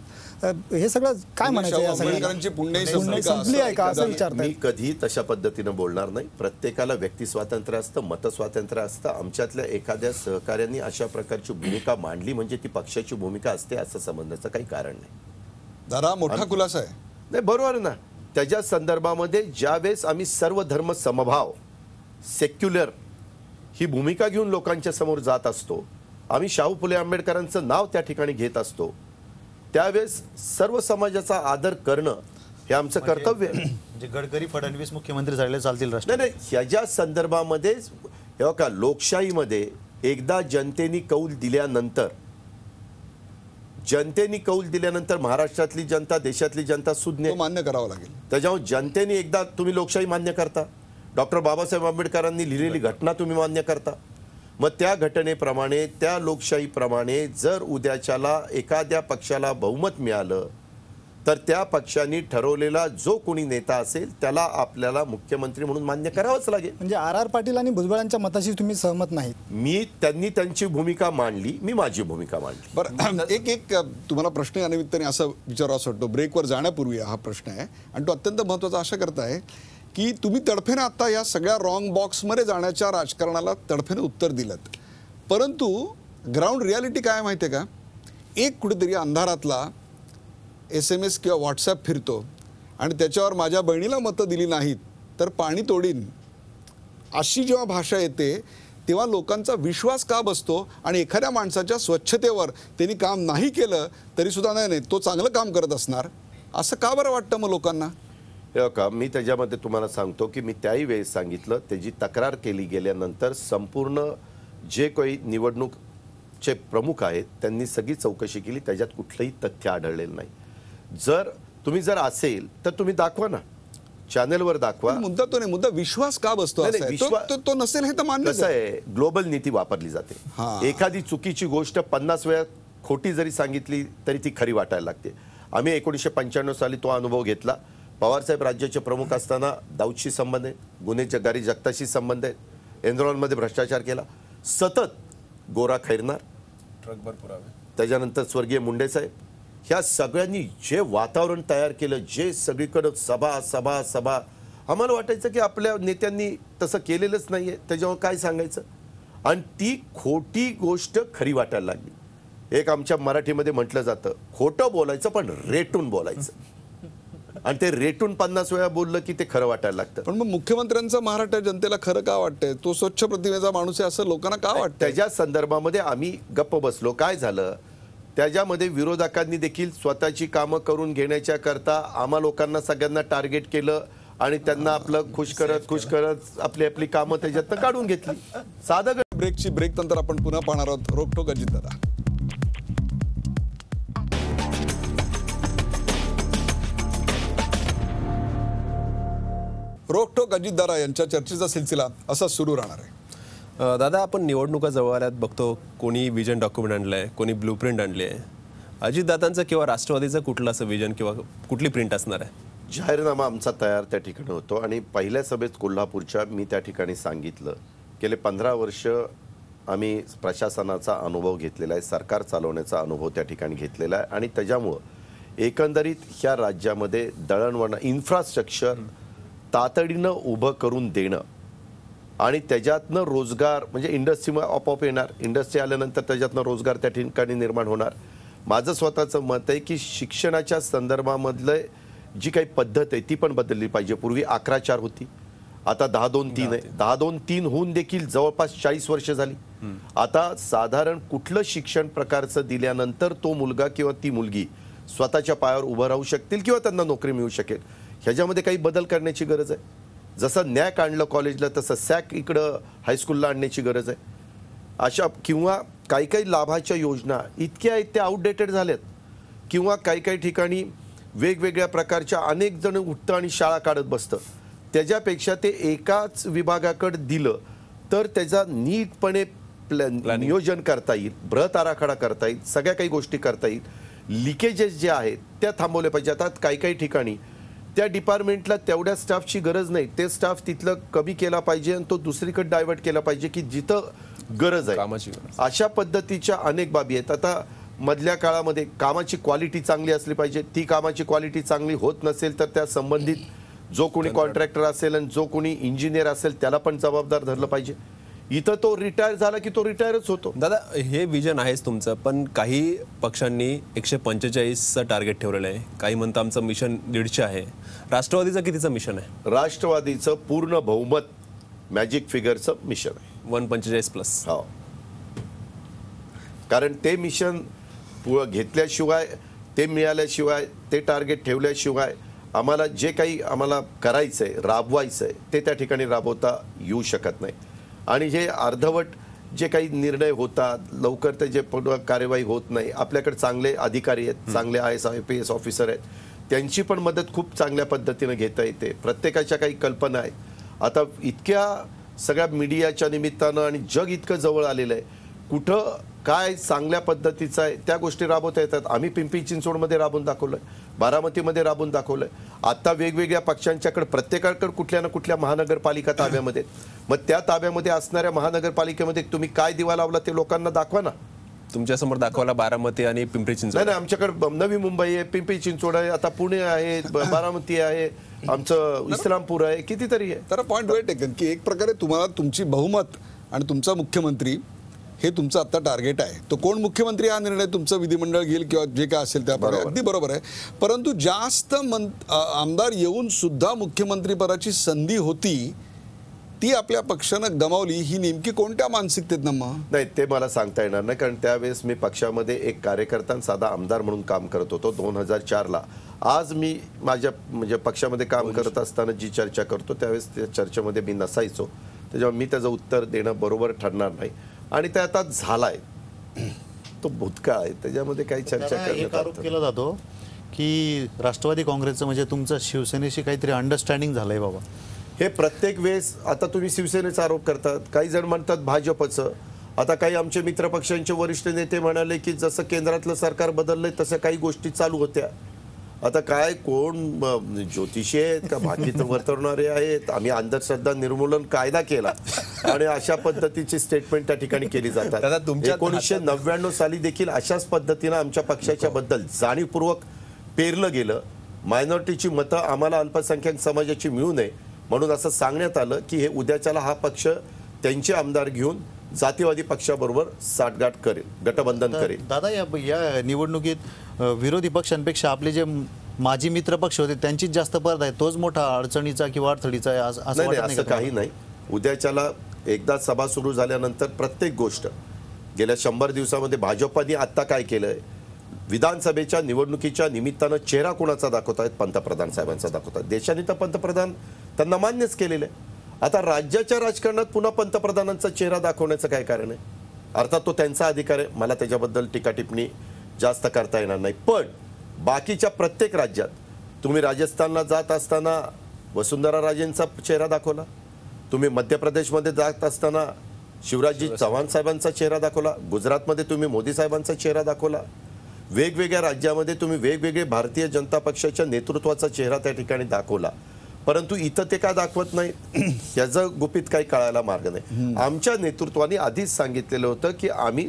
[SPEAKER 5] हे सगळं काय म्हणायचं या
[SPEAKER 1] आंबेडकरांची पुण्याई
[SPEAKER 5] पुण्याई संपली आहे का असं विचारतात.
[SPEAKER 2] मी कधी तशा पद्धतीनं बोलणार नाही. प्रत्येकाला व्यक्ती स्वातंत्र्य असतं, मत स्वातंत्र्य असतं. आमच्यातल्या एखाद्या सहकार्यांनी अशा प्रकारची भूमिका मांडली म्हणजे ती पक्षाची भूमिका असते असं समजण्याचं काही कारण नाही.
[SPEAKER 1] दादा, मोठा खुलासा आहे.
[SPEAKER 2] नाही, बरोबर ना. त्याच्या संदर्भामध्ये ज्यावेळेस आम्ही सर्व धर्म समभाव, सेक्युलर ही भूमिका घेऊन लोकांच्या समोर जात असतो, आम्ही शाहू फुले आंबेडकरांचं नाव त्या ठिकाणी घेत असतो, त्यावेळेस सर्व समाजाचा आदर करणं हे आमचं कर्तव्य आहे.
[SPEAKER 4] म्हणजे गडकरी फडणवीस मुख्यमंत्री झालेले चालतील
[SPEAKER 2] नाही नाही, ह्याच्या संदर्भामध्ये हे का, लोकशाहीमध्ये एकदा जनतेने कौल दिल्यानंतर महाराष्ट्रातली जनता, देशातली जनता सुज्ञ
[SPEAKER 1] तो मान्य करावा लागेल.
[SPEAKER 2] त्याच्यामुळे जनतेने एकदा तुम्ही लोकशाही मान्य करता, डॉक्टर बाबासाहेब आंबेडकरांनी लिहिलेली घटना तुम्ही मान्य करता, मग त्या घटनेप्रमाणे, त्या लोकशाहीप्रमाणे जर उद्याच्याला एखाद्या पक्षाला बहुमत मिळालं तर त्या पक्षाने ठरवलेला जो कोणी नेता असेल त्याला आपल्याला मुख्यमंत्री म्हणून मान्य करावंच लागेल.
[SPEAKER 5] म्हणजे RR पाटील आणि भुजबळांच्या मताशी तुम्ही सहमत नाहीत?
[SPEAKER 2] त्यांनी त्यांची भूमिका मांडली, मी माझी भूमिका मांडली.
[SPEAKER 1] बरं, एक तुम्हाला प्रश्न या निमित्ताने असं विचारावा वाटतो, ब्रेकवर जाण्यापूर्वी हा प्रश्न आहे आणि तो अत्यंत महत्त्वाचा अशा करता आहे की तुम्ही तडफेनं आता या सगळ्या रॉंग बॉक्समध्ये जाण्याच्या राजकारणाला तडफेनं उत्तर दिलं, परंतु ग्राउंड रियालिटी काय माहिती आहे का? एक कुठेतरी अंधारातला SMS किंवा व्हॉट्सॲप फिरतो आणि त्याच्यावर माझ्या बहिणीला मतं दिली नाहीत तर पाणी तोडीन, अशी जेव्हा भाषा येते तेव्हा लोकांचा विश्वास का बसतो आणि एखाद्या माणसाच्या स्वच्छतेवर त्यांनी काम नाही केलं तरी सुद्धा नाही तो चांगलं काम करत असणार असं का बरं वाटतं मग लोकांना?
[SPEAKER 2] हे का, मी त्याच्यामध्ये तुम्हाला सांगतो की मी त्याही वेळेस सांगितलं, त्याची तक्रार केली गेल्यानंतर संपूर्ण जे काही निवडणूकचे प्रमुख आहेत त्यांनी सगळी चौकशी केली, त्याच्यात कुठलंही तथ्य आढळलेलं नाही. जर असेल तर तुम्ही दाखवा ना, चॅनलवर दाखवा.
[SPEAKER 1] मुद्दा तो नाही, मुद्दा विश्वास का बसतो असा आहे. तो नसेल हे तर मान्य
[SPEAKER 2] कसं आहे, ग्लोबल नीती वापरली जाते. एखादी चुकीची गोष्ट 50 वेळा खोटी जरी सांगितली तरी ती खरी वाटायला लागते. आम्ही 1995 साली तो अनुभव घेतला. पवारसाहेब राज्याचे प्रमुख असताना दाऊदशी संबंध आहे, गुन्हे जगारी जगताशी संबंध आहे, एनरॉनमध्ये भ्रष्टाचार केला, सतत गोरा खैरनार,
[SPEAKER 3] ट्रकभर पुरावे,
[SPEAKER 2] त्याच्यानंतर स्वर्गीय मुंडे साहेब, ह्या सगळ्यांनी जे वातावरण तयार केलं, जे सगळीकडं सभा सभा सभा, आम्हाला वाटायचं की आपल्या नेत्यांनी तसं केलेलंच नाही आहे, त्याच्यावर काय सांगायचं. आणि ती खोटी गोष्ट खरी वाटायला लागली. एक आमच्या मराठीमध्ये म्हटलं जातं, खोटं बोलायचं पण रेटून बोलायचं. आणि ते रेटून 50 वेळा बोललं की ते खरं वाटायला लागतं.
[SPEAKER 1] पण मग मुख्यमंत्र्यांचा महाराष्ट्र जनतेला खरं का वाटतंय? तो स्वच्छ प्रतिमेचा माणूस आहे असं लोकांना का वाटतं?
[SPEAKER 2] त्याच्या संदर्भामध्ये आम्ही गप्प बसलो. काय झालं, त्याच्यामध्ये विरोधकांनी देखील स्वतःची कामं करून घेण्याच्या करता आम्हा लोकांना सगळ्यांना टार्गेट केलं आणि त्यांना आपलं खुश करत आपली आपली कामं त्याच्यातनं काढून घेतली. साधं
[SPEAKER 1] ब्रेकची ब्रेक नंतर आपण पुन्हा पाहणार आहोत रोकटोक अजितदादा. रोकटोक अजितदादा यांच्या चर्चेचा सिलसिला असा सुरू राहणार आहे.
[SPEAKER 3] दादा, आपण निवडणुका जवळ आल्यात बघतो, कोणी विजन डॉक्युमेंट आणलंय, कोणी ब्लूप्रिंट आणली आहे. अजितदादांचं किंवा राष्ट्रवादीचं कुठलं असं विजन किंवा कुठली प्रिंट असणार आहे?
[SPEAKER 2] जाहीरनामा आमचा तयार त्या ठिकाणी होतो आणि पहिल्या सभेत कोल्हापूरच्या मी त्या ठिकाणी सांगितलं, गेले 15 वर्ष आम्ही प्रशासनाचा अनुभव घेतलेला आहे, सरकार चालवण्याचा अनुभव त्या ठिकाणी घेतलेला आहे आणि त्याच्यामुळं एकंदरीत ह्या राज्यामध्ये दळणवळण इन्फ्रास्ट्रक्चर तातडीनं उभं करून देणं आणि त्याच्यातनं रोजगार म्हणजे इंडस्ट्री आपोआप येणार, इंडस्ट्री आल्यानंतर त्याच्यातनं रोजगार त्या ठिकाणी निर्माण होणार. माझं स्वतःचं मत आहे की शिक्षणाच्या संदर्भामधलं जी काही पद्धत आहे ती पण बदलली पाहिजे. पूर्वी 11-4 होती, आता 10-2-3 आहे. 10-2-3 होऊन देखील जवळपास 40 वर्ष झाली. आता साधारण कुठलं शिक्षण प्रकारचं दिल्यानंतर तो मुलगा किंवा ती मुलगी स्वतःच्या पायावर उभं राहू शकतील किंवा त्यांना नोकरी मिळू शकेल, ह्याच्यामध्ये काही बदल करण्याची गरज आहे. जसं नॅक आणलं कॉलेजला तसं सॅक इकडं हायस्कूलला आणण्याची गरज आहे. अशा किंवा काही काही लाभाच्या योजना इतक्या आहेत त्या आउटडेटेड झाल्यात किंवा काही काही ठिकाणी वेगवेगळ्या प्रकारच्या अनेक जण उठतं आणि शाळा काढत बसतं. त्याच्यापेक्षा ते एकाच विभागाकडे दिलं तर त्याचा नीटपणे नियोजन करता येईल, बृहत आराखडा करता येईल, सगळ्या काही गोष्टी करता येईल. लिकेजेस जे आहेत त्या थांबवल्या पाहिजे. आता काही काही ठिकाणी त्या डिपार्टमेंटला तेवढ्या स्टाफची गरज नाही, ते स्टाफ तिथलं कमी केला पाहिजे आणि तो दुसरीकडे डायव्हर्ट केला पाहिजे की जिथं गरज आहे. अशा पद्धतीच्या अनेक बाबी आहेत. आता मधल्या काळामध्ये कामाची क्वालिटी चांगली असली पाहिजे. ती कामाची क्वालिटी चांगली होत नसेल तर त्या संबंधित जो कोणी कॉन्ट्रॅक्टर असेल आणि जो कोणी इंजिनियर असेल त्याला पण जबाबदार धरलं पाहिजे. इथं तो रिटायर झाला की तो रिटायरच होतो.
[SPEAKER 3] दादा, हे विजन आहेच तुमचं, पण काही पक्षांनी 145चं टार्गेट ठेवलेलं आहे. काही म्हणतं आमचं मिशन 150 आहे. राष्ट्रवादीचं कितीचं मिशन आहे?
[SPEAKER 2] राष्ट्रवादीचं पूर्ण बहुमत मॅजिक फिगरचं मिशन आहे
[SPEAKER 3] 145+.
[SPEAKER 2] हो, कारण ते मिशन घेतल्याशिवाय, ते मिळाल्याशिवाय, ते टार्गेट ठेवल्याशिवाय आम्हाला जे काही आम्हाला करायचं आहे, राबवायचं आहे ते त्या ठिकाणी राबवता येऊ शकत नाही. आणि हे अर्धवट जे काही निर्णय होतात, लवकर ते जे कार्यवाही होत नाही. आपल्याकडे चांगले अधिकारी आहेत, चांगले IAS IPS ऑफिसर आहेत, त्यांची पण मदत खूप चांगल्या पद्धतीनं घेता येते. प्रत्येकाच्या काही कल्पना आहेत. आता इतक्या सगळ्या मीडियाच्या निमित्तानं आणि जग इतकं जवळ आलेलं आहे, कुठं काय चांगल्या पद्धतीचं आहे त्या गोष्टी राबवता येतात. आम्ही पिंपरी चिंचवडमध्ये राबवून दाखवलं आहे, बारामतीमध्ये राबवून दाखवलं आहे. आता वेगवेगळ्या पक्षांच्याकडे प्रत्येकाकडे कुठल्या ना कुठल्या महानगरपालिका ताब्यामध्ये, मग त्या ताब्यामध्ये असणाऱ्या महानगरपालिकेमध्ये तुम्ही काय दिवा लावला ते लोकांना दाखवा ना.
[SPEAKER 3] तुमच्यासमोर दाखवायला बारामती आणि पिंपरी चिंचवड
[SPEAKER 2] नाही, आमच्याकडे नवी मुंबई आहे, पिंपरी चिंचवड आहे, आता पुणे आहे, बारामती आहे, आमचं इस्लामपूर आहे, कितीतरी आहे.
[SPEAKER 1] तर पॉईंट वेळ टेकन की एक प्रकारे तुम्हाला तुमची बहुमत आणि तुमचा मुख्यमंत्री हे तुमचं आता टार्गेट आहे. तो कोण मुख्यमंत्री हा निर्णय तुमचं विधिमंडळ घेईल किंवा जे काय असेल त्याप्रमाणे अगदी बरोबर आहे. परंतु जास्त आमदार येऊन सुद्धा मुख्यमंत्रीपदाची संधी होती ती आपल्या पक्षानं गमावली, ही नेमकी कोणत्या मानसिकतेत मग?
[SPEAKER 2] नाही, ते मला सांगता येणार नाही, कारण त्यावेळेस मी पक्षामध्ये एक कार्यकर्ता साधा आमदार म्हणून काम करत होतो 2004ला. आज मी माझ्या म्हणजे पक्षामध्ये काम करत असताना जी चर्चा करतो त्यावेळेस त्या चर्चेमध्ये मी नसायचो, त्याच्यामुळे मी त्याचं उत्तर देणं बरोबर ठरणार नाही. आणि ते आता झालाय, तो भूतकाळ आहे, त्याच्यामध्ये काही चर्चा
[SPEAKER 4] एक आरोप केला जातो की राष्ट्रवादी काँग्रेसचं म्हणजे तुमचं शिवसेनेशी काहीतरी अंडरस्टँडिंग झालंय बाबा.
[SPEAKER 2] हे प्रत्येक वेळेस आता तुम्ही शिवसेनेचा आरोप करतात, काही जण म्हणतात भाजपचं. आता काही आमचे मित्रपक्षांचे वरिष्ठ नेते म्हणाले की जसं केंद्रातलं सरकार बदललंय तसं काही गोष्टी चालू होत्या. आता काय कोण ज्योतिषी आहेत का बाकीचं वर्तवणारे आहेत, आम्ही अंधश्रद्धा निर्मूलन कायदा केला आणि अशा पद्धतीची स्टेटमेंट त्या ठिकाणी केली
[SPEAKER 3] दादा,
[SPEAKER 2] जातात.
[SPEAKER 3] तुमच्या
[SPEAKER 2] 1999 साली देखील अशाच पद्धतीनं आमच्या पक्षाच्या बद्दल जाणीवपूर्वक पेरलं गेलं. मायनॉरिटीची मतं आम्हाला अल्पसंख्याक समाजाची मिळू नये म्हणून असं सांगण्यात आलं की हे उद्याच्याला हा पक्ष त्यांचे आमदार घेऊन जातीवादी पक्षाबरोबर साठगाठ करेल, गठबंधन करेल.
[SPEAKER 4] दादा, या निवडणुकीत विरोधी पक्षांपेक्षा आपले जे माजी मित्र पक्ष होते त्यांचीच जास्त परत आहे, तोच मोठा अडचणीचा किंवा अडथळीचा आहे असं
[SPEAKER 2] नाही
[SPEAKER 4] वाटत
[SPEAKER 2] असं काही नाही. उद्याच्याला एकदा सभा सुरू झाल्यानंतर प्रत्येक गोष्ट गेल्या 100 दिवसामध्ये भाजपने आत्ता काय केलंय, विधानसभेच्या निवडणुकीच्या निमित्तानं चेहरा कोणाचा दाखवतायत, पंतप्रधान साहेबांचा दाखवतात. देशाने तर पंतप्रधान त्यांना मान्यच केलेलं आहे. आता राज्याच्या राजकारणात पुन्हा पंतप्रधानांचा चेहरा दाखवण्याचं काय कारण आहे? अर्थात तो त्यांचा अधिकार आहे, मला त्याच्याबद्दल टीका टिप्पणी जास्त करता येणार नाही. पण बाकीच्या प्रत्येक राज्यात तुम्ही राजस्थानला जात असताना वसुंधरा राजेंचा चेहरा दाखवला, तुम्ही मध्य प्रदेशमध्ये जात असताना शिवराजजी चव्हाण साहेबांचा चेहरा दाखवला, गुजरातमध्ये तुम्ही मोदी साहेबांचा चेहरा दाखवला, वेगवेगळ्या राज्यामध्ये तुम्ही वेगवेगळे भारतीय जनता पक्षाच्या नेतृत्वाचा चेहरा त्या ठिकाणी दाखवला. परंतु इथं ते का दाखवत नाही याचं गुपित काही कळायला मार्ग नाही. आमच्या नेतृत्वाने आधीच सांगितलेलं होतं की आम्ही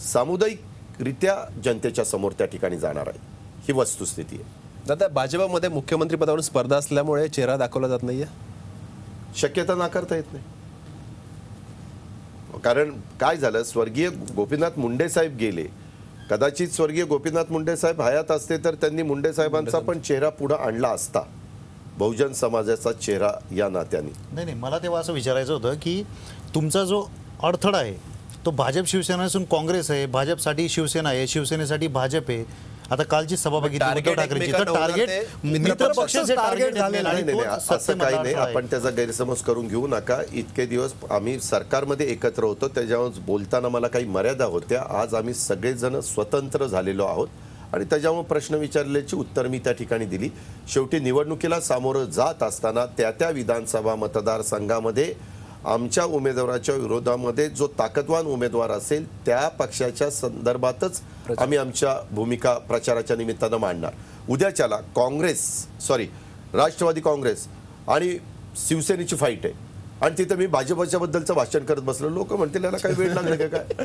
[SPEAKER 2] सामुदायिकरित्या जनतेच्या समोर त्या ठिकाणी जाणार आहे, ही वस्तुस्थिती आहे.
[SPEAKER 3] दादा, भाजपमध्ये मुख्यमंत्री पदावरून स्पर्धा असल्यामुळे चेहरा दाखवला जात नाहीये,
[SPEAKER 2] शक्यता नाकारता येत नाही. कारण काय झालं, स्वर्गीय गोपीनाथ मुंडे साहेब गेले, कदाचित स्वर्गीय गोपीनाथ मुंडे साहेब हयात असते तर त्यांनी मुंडे साहेबांचा पण चेहरा पुढे आणला असता, बहुजन समाजाचा चेहरा या नात्याने.
[SPEAKER 4] नाही, मला तेव्हा असं विचारायचं होतं की तुमचा जो अडथळा आहे तो भाजप शिवसेना असून काँग्रेस आहे, भाजपसाठी शिवसेना आहे, शिवसेनेसाठी भाजप आहे. आता कालची सभा बघितली उद्धव ठाकरेंची, तर टार्गेट मित्र पक्षाचे टार्गेट झालेलं आहे.
[SPEAKER 2] नाही, असं काही नाही. आपण त्याचा गैरसमज करून घेऊ नका. इतके दिवस आम्ही सरकारमध्ये एकत्र होतो, त्याच्यावर बोलताना मला काही मर्यादा होत्या. आज आम्ही सगळेजण स्वतंत्र झालेलो आहोत आणि त्याच्यामुळे प्रश्न विचारल्याची उत्तर मी त्या ठिकाणी दिली. शेवटी निवडणुकीला सामोरं जात असताना त्या विधानसभा मतदारसंघामध्ये आमच्या उमेदवाराच्या विरोधामध्ये जो ताकदवान उमेदवार असेल त्या पक्षाच्या संदर्भातच आम्ही आमच्या भूमिका प्रचाराच्या निमित्तानं मांडणार. उद्याच्याला राष्ट्रवादी काँग्रेस आणि शिवसेनेची फाईट आहे आणि तिथं मी भाजपच्या बद्दलचं भाषण करत बसलो. लोक म्हणतील याला काही वेळ लागला का काय?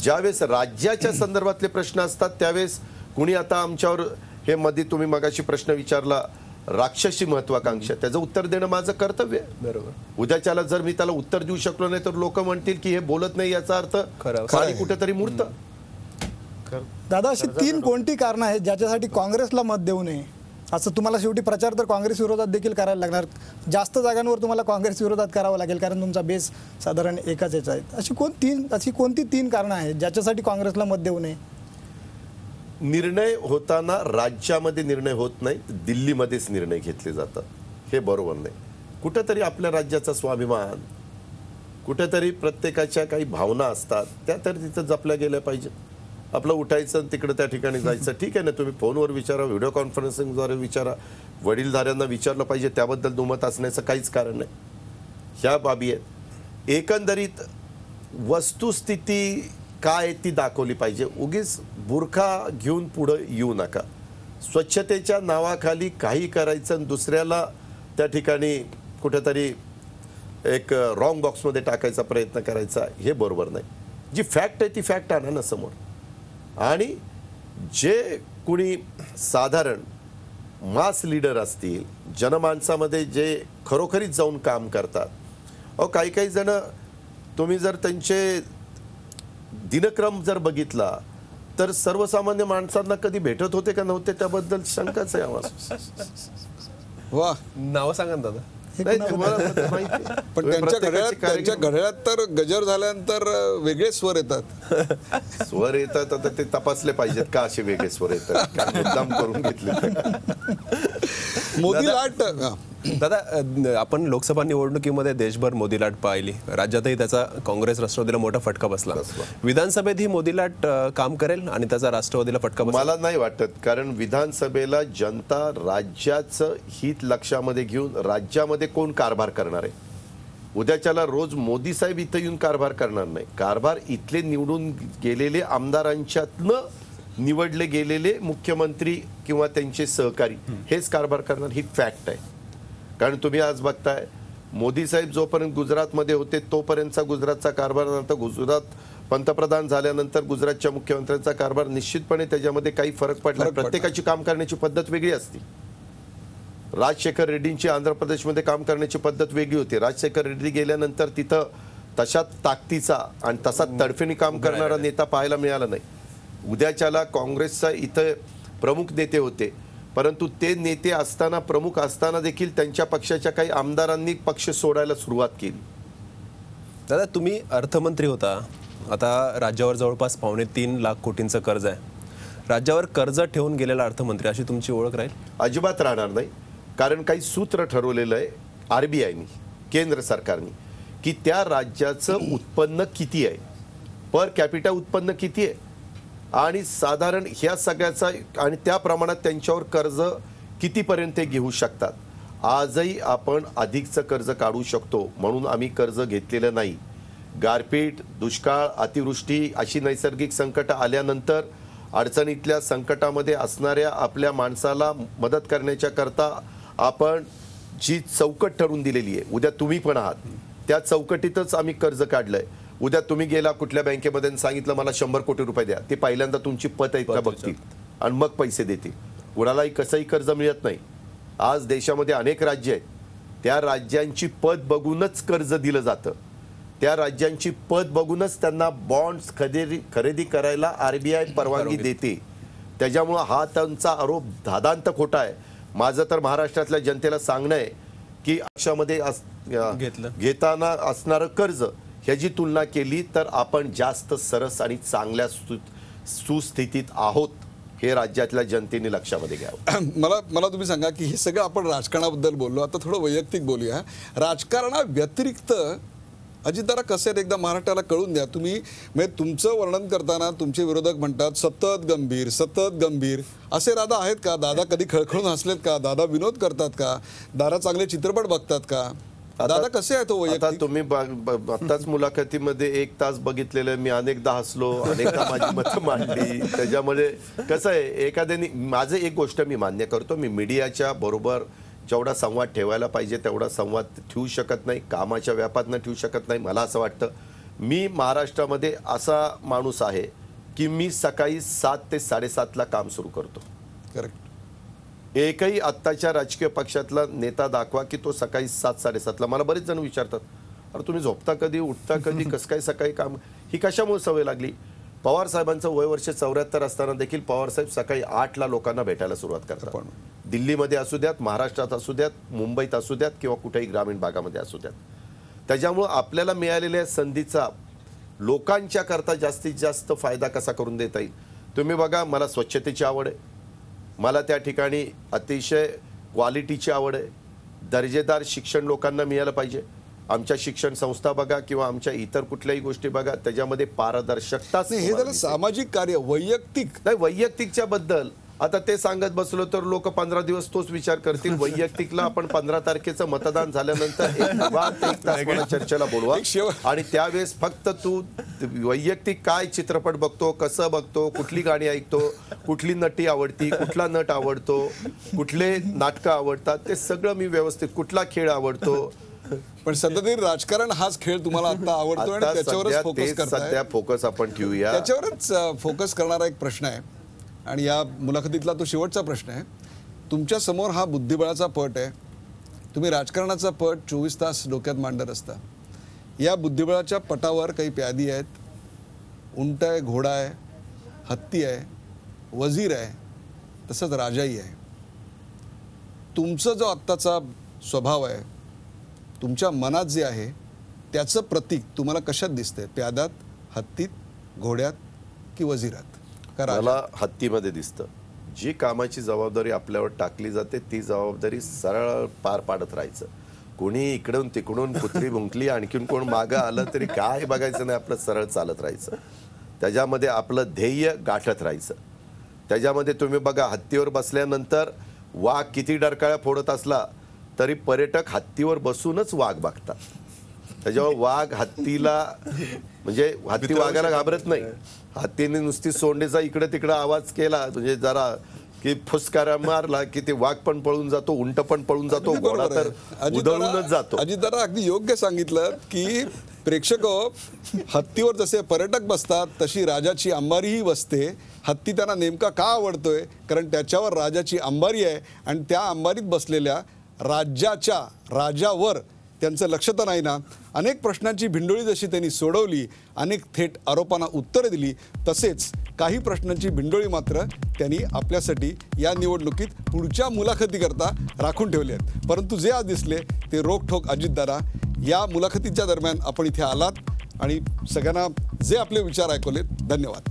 [SPEAKER 2] ज्यावेळेस राज्याच्या संदर्भातले प्रश्न असतात त्यावेळेस कुणी आता आमच्यावर हे मध्ये तुम्ही मगाशी प्रश्न विचारला राक्षसी महत्वाकांक्षा, त्याचं उत्तर देणं माझं कर्तव्य आहे.
[SPEAKER 3] बरोबर.
[SPEAKER 2] उद्याच्याला जर मी त्याला उत्तर देऊ शकलो नाही तर लोक म्हणतील की हे बोलत नाही, याचा अर्थ खाली कुठेतरी मूर्त.
[SPEAKER 5] दादा, अशी 3 कोणती कारणं आहेत ज्याच्यासाठी काँग्रेसला मत देऊ नये? असं तुम्हाला शेवटी प्रचार तर काँग्रेस विरोधात देखील करायला लागणार, जास्त जागांवर तुम्हाला काँग्रेस विरोधात करावं लागेल कारण तुमचा बेस साधारण एकाच याचा आहे. अशी कोणती 3 कारणं आहेत ज्याच्यासाठी काँग्रेसला मत देऊ नये?
[SPEAKER 2] निर्णय होताना राज्यामध्ये निर्णय होत नाही, दिल्लीमध्येच निर्णय घेतले जातात, हे बरोबर नाही. कुठेतरी आपल्या राज्याचा स्वाभिमान, कुठेतरी प्रत्येकाच्या काही भावना असतात त्या तर तिथं जपल्या गेल्या पाहिजेत. आपलं उठायचं तिकडं त्या ठिकाणी जायचं, ठीक आहे ना, तुम्ही फोनवर विचारा, व्हिडिओ कॉन्फरन्सिंगद्वारे विचारा, वडीलधाऱ्यांना विचारलं पाहिजे, त्याबद्दल दुमत असण्याचं काहीच कारण नाही. ह्या बाबी आहेत. एकंदरीत वस्तुस्थिती काय ती दाखवली पाहिजे. उगीच बुरखा घेऊन पुढं येऊ नका. स्वच्छतेच्या नावाखाली काही करायचं आणि दुसऱ्याला त्या ठिकाणी कुठेतरी एक रॉंग बॉक्समध्ये टाकायचा प्रयत्न करायचा, हे बरोबर नाही. जी फॅक्ट आहे ती फॅक्ट आणा ना समोर. आणि जे कुणी साधारण मास लीडर असतील, जनमानसामध्ये जे खरोखरीच जाऊन काम करतात, काही जण तुम्ही जर त्यांचे दिनक्रम जर बघितला तर सर्वसामान्य माणसांना कधी भेटत होते का नव्हते त्याबद्दल शंकाच आहे आम्हाला.
[SPEAKER 1] वा,
[SPEAKER 3] नावं सांगा ना दादा.
[SPEAKER 2] नाही, तुम्हाला माहिती आहे.
[SPEAKER 1] पण त्यांच्या घड्याळात तर गजर झाल्यानंतर वेगळे स्वर येतात.
[SPEAKER 2] स्वर येतात, आता ते तपासले पाहिजेत का असे वेगळे स्वर येतात, काय मुद्दाम करून घेतले.
[SPEAKER 1] मोदी लाट.
[SPEAKER 3] दादा, आपण लोकसभा निवडणुकीमध्ये देशभर मोदी लाट पाहिली, राज्यातही त्याचा काँग्रेस राष्ट्रवादीला मोठा फटका बसला. विधानसभेत ही मोदी लाट काम करेल आणि त्याचा राष्ट्रवादीला फटका बसला?
[SPEAKER 2] मला नाही वाटत, कारण विधानसभेला जनता राज्याचं हित लक्षामध्ये घेऊन राज्यामध्ये कोण कारभार करणार आहे. उद्याच्याला रोज मोदी साहेब इथं येऊन कारभार करणार नाही. कारभार इथले निवडून गेलेले आमदारांच्यातनं निवडले गेलेले मुख्यमंत्री किंवा त्यांचे सहकारी हेच कारभार करणार, ही फॅक्ट आहे. कारण तुम्ही आज बघताय मोदी साहेब जोपर्यंत गुजरातमध्ये होते तोपर्यंतचा गुजरातचा कारभार, नंतर गुजरात पंतप्रधान झाल्यानंतर गुजरातच्या मुख्यमंत्र्यांचा कारभार, निश्चितपणे त्याच्यामध्ये काही फरक पडला. प्रत्येकाची काम करण्याची पद्धत वेगळी असते. राजशेखर रेड्डींची आंध्र प्रदेशमध्ये काम करण्याची पद्धत वेगळी होती. राजशेखर रेड्डी गेल्यानंतर तिथं तशा ताकदीचा आणि तसा तडफेने काम करणारा नेता पाहायला मिळाला नाही. उद्याच्याला काँग्रेसचा इथं प्रमुख नेते होते, परंतु ते नेते असताना, प्रमुख असताना देखील त्यांच्या पक्षाच्या काही आमदारांनी पक्ष सोडायला सुरुवात केली.
[SPEAKER 3] दादा, तुम्ही अर्थमंत्री होता. आता राज्यावर जवळपास 3.25 लाख कोटींचं कर्ज आहे. राज्यावर कर्ज ठेवून गेलेला अर्थमंत्री अशी तुमची ओळख राहील?
[SPEAKER 2] अजिबात राहणार नाही. कारण काही सूत्र ठरवलेलं आहे RBIनी, केंद्र सरकारने, की त्या राज्याचं उत्पन्न किती आहे, पर कॅपिटा उत्पन्न किती आहे, आणि साधारण ह्या सगळ्याचा आणि त्या प्रमाणात त्यांच्यावर कर्ज कितीपर्यंत घेऊ शकतात. आजही आपण अधिकचं कर्ज काढू शकतो, म्हणून आम्ही कर्ज घेतलेलं नाही. गारपीट, दुष्काळ, अतिवृष्टी अशी नैसर्गिक संकट आल्यानंतर अडचणीतल्या संकटामध्ये असणाऱ्या आपल्या माणसाला मदत करण्याच्या करता आपण जी चौकट ठरवून दिलेली आहे, उद्या तुम्ही पण आहात त्या चौकटीतच आम्ही कर्ज काढलंय. उद्या तुम्ही गेला कुठल्या बँकेमध्ये आणि सांगितलं मला 100 कोटी रुपये द्या, ते पहिल्यांदा तुमची पत आहेत का बघतील आणि मग पैसे देतील. कुणालाही कसंही कर्ज मिळत नाही. आज देशामध्ये अनेक राज्य आहेत, त्या राज्यांची पत बघूनच कर्ज दिलं जातं. त्या राज्यांची पत बघूनच त्यांना बॉन्ड्स खरेदी करायला RBI परवानगी देते. त्याच्यामुळं हा त्यांचा आरोप धादांत खोटा आहे. माझं तर महाराष्ट्रातल्या जनतेला सांगणं आहे की पक्षामध्ये घेताना असणारं कर्ज ह्याची तुलना केली तर आपण जास्त सरस आणि चांगल्या सुस्थितीत आहोत, हे राज्यातल्या जनतेने लक्षामध्ये घ्यावं.
[SPEAKER 1] मला तुम्ही सांगा की हे सगळं आपण राजकारणाबद्दल बोललो, आता थोडं वैयक्तिक बोलूया. राजकारणा व्यतिरिक्त अजितदादा कसे आहेत एकदा महाराष्ट्राला कळून द्या. तुम्ही म्हणजे तुमचं वर्णन करताना तुमचे विरोधक म्हणतात सतत गंभीर असे दादा आहेत का? दादा कधी खळखळून हसलेत का? दादा विनोद करतात का? दादा चांगले चित्रपट बघतात का? दादा कसे आहेत?
[SPEAKER 2] आता तुम्ही आताच मुलाखतीमध्ये 1 तास बघितलेलं, मी अनेकदा हसलो, अनेकदा माझी मतं मांडली. त्याच्यामध्ये कसं आहे, एखाद्याने माझं एक गोष्ट मी मान्य करतो, मी मीडियाच्या बरोबर जेवढा संवाद ठेवायला पाहिजे तेवढा संवाद ठेवू शकत नाही, कामाच्या व्यापातनं ठेवू शकत नाही. मला असं वाटतं मी महाराष्ट्रामध्ये असा माणूस आहे की मी सकाळी 7 ते 7:30ला काम सुरू करतो.
[SPEAKER 1] करेक्ट.
[SPEAKER 2] एकही आत्ताच्या राजकीय पक्षातला नेता दाखवा की तो सकाळी 7-7:30ला. मला बरेच जण विचारतात, अरे तुम्ही झोपता कधी, उठता कधी, कसं काय सकाळी काम, ही कशामुळे सवय लागली? पवार साहेबांचं वय वर्ष 74 असताना देखील पवार साहेब सकाळी 8ला लोकांना भेटायला सुरुवात करतात. दिल्लीमध्ये असू द्यात, महाराष्ट्रात असू द्यात, मुंबईत असू द्यात किंवा कुठेही ग्रामीण भागामध्ये असू द्यात. त्याच्यामुळं आपल्याला मिळालेल्या संधीचा लोकांच्या करता जास्तीत जास्त फायदा कसा करून देता येईल. तुम्ही बघा, मला स्वच्छतेची आवड आहे, मला त्या ठिकाणी अतिशय क्वालिटीची आवड आहे, दर्जेदार शिक्षण लोकांना मिळालं पाहिजे. आमच्या शिक्षण संस्था बघा किंवा आमच्या इतर कुठल्याही गोष्टी बघा, त्याच्यामध्ये पारदर्शकताच.
[SPEAKER 1] हे झालं सामाजिक कार्य. वैयक्तिक
[SPEAKER 2] नाही, वैयक्तिकच्या बद्दल आता ते सांगत बसलो तर लोक 15 दिवस तोच विचार करतील. वैयक्तिकला आपण 15 तारखेचं मतदान झाल्यानंतर 1 तास मला चर्चेला बोलवा, आणि त्यावेळेस फक्त तू वैयक्तिक काय चित्रपट बघतो, कसं बघतो, कुठली गाणी ऐकतो, कुठली नटी आवडती, कुठला नट आवडतो, कुठले नाटकं आवडतात, ते सगळं मी व्यवस्थित, कुठला खेळ आवडतो.
[SPEAKER 1] पण सध्या राजकारण हाच खेळ तुम्हाला आता आवडतो आणि त्याच्यावरच फोकस करताय.
[SPEAKER 2] सध्या फोकस आपण ठेवूया,
[SPEAKER 1] त्याच्यावरच फोकस करणारा एक प्रश्न आहे आणि या मुलाखतीतला तो शेवटचा प्रश्न आहे. तुमच्या समोर हा बुद्धिबळाचा पट आहे. तुम्ही राजकारणाचा पट 24 तास डोक्यात मांडत असता. या बुद्धिबळाच्या पटावर काही प्यादी आहेत, उंट आहे, घोडा आहे, हत्ती आहे, वजीर आहे, तसंच राजाई आहे. तुमचा जो आत्ताचा स्वभाव आहे, तुमच्या मनात जे आहे त्याचं प्रतीक तुम्हाला कशात दिसतंय? प्यादात, हत्तीत, घोड्यात की वजिरात?
[SPEAKER 2] मला हत्तीमध्ये दिसतं. जी कामाची जबाबदारी आपल्यावर टाकली जाते ती जबाबदारी सरळ पार पाडत राहायचं. कोणी इकडून तिकडून कुत्री भुंकली, आणखीन कोण मागं आलं तरी काय बघायचं नाही, आपलं सरळ चालत राहायचं. त्याच्यामध्ये आपलं ध्येय गाठत राहायचं. त्याच्यामध्ये तुम्ही बघा, हत्तीवर बसल्यानंतर वाघ किती डरकाळ्या फोडत असला तरी पर्यटक हत्तीवर बसूनच वाघ बघतात. त्याच्यावर वाघ हत्तीला म्हणजे हत्ती वाघाला घाबरत नाही. हत्तीने नुसती सोंडेचा इकडे तिकडे आवाज केला म्हणजे जरा की फुसकारा मारला की ते वाघ पण पळून जातो, उंट पण पळून जातो,
[SPEAKER 1] अगदी
[SPEAKER 2] घोडा
[SPEAKER 1] बरोबर
[SPEAKER 2] तर
[SPEAKER 1] आहे.
[SPEAKER 2] उधळूनच जातो.
[SPEAKER 1] अजितदादा अगदी योग्य सांगितलं की प्रेक्षक हत्तीवर जसे पर्यटक बसतात तशी राजाची अंबारीही बसते. हत्ती त्यांना नेमका का आवडतोय? कारण त्याच्यावर राजाची अंबारी आहे आणि त्या अंबारीत बसलेल्या राजावर त्यांचं लक्ष तर नाही ना. अनेक प्रश्नांची भिंडोळी जशी त्यांनी सोडवली, अनेक थेट आरोपांना उत्तरं दिली, तसेच काही प्रश्नांची भिंडोळी मात्र त्यांनी आपल्यासाठी या निवडणुकीत पुढच्या मुलाखतीकरता राखून ठेवली आहेत. परंतु जे आज दिसले ते रोखठोक अजितदादा. या मुलाखतीच्या दरम्यान आपण इथे आलात आणि सगळ्यांना जे आपले विचार ऐकवलेत, धन्यवाद.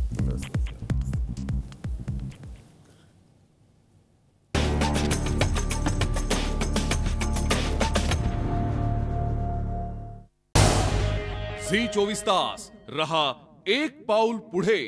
[SPEAKER 6] झी 24 तास रहा एक पाऊल पुढे.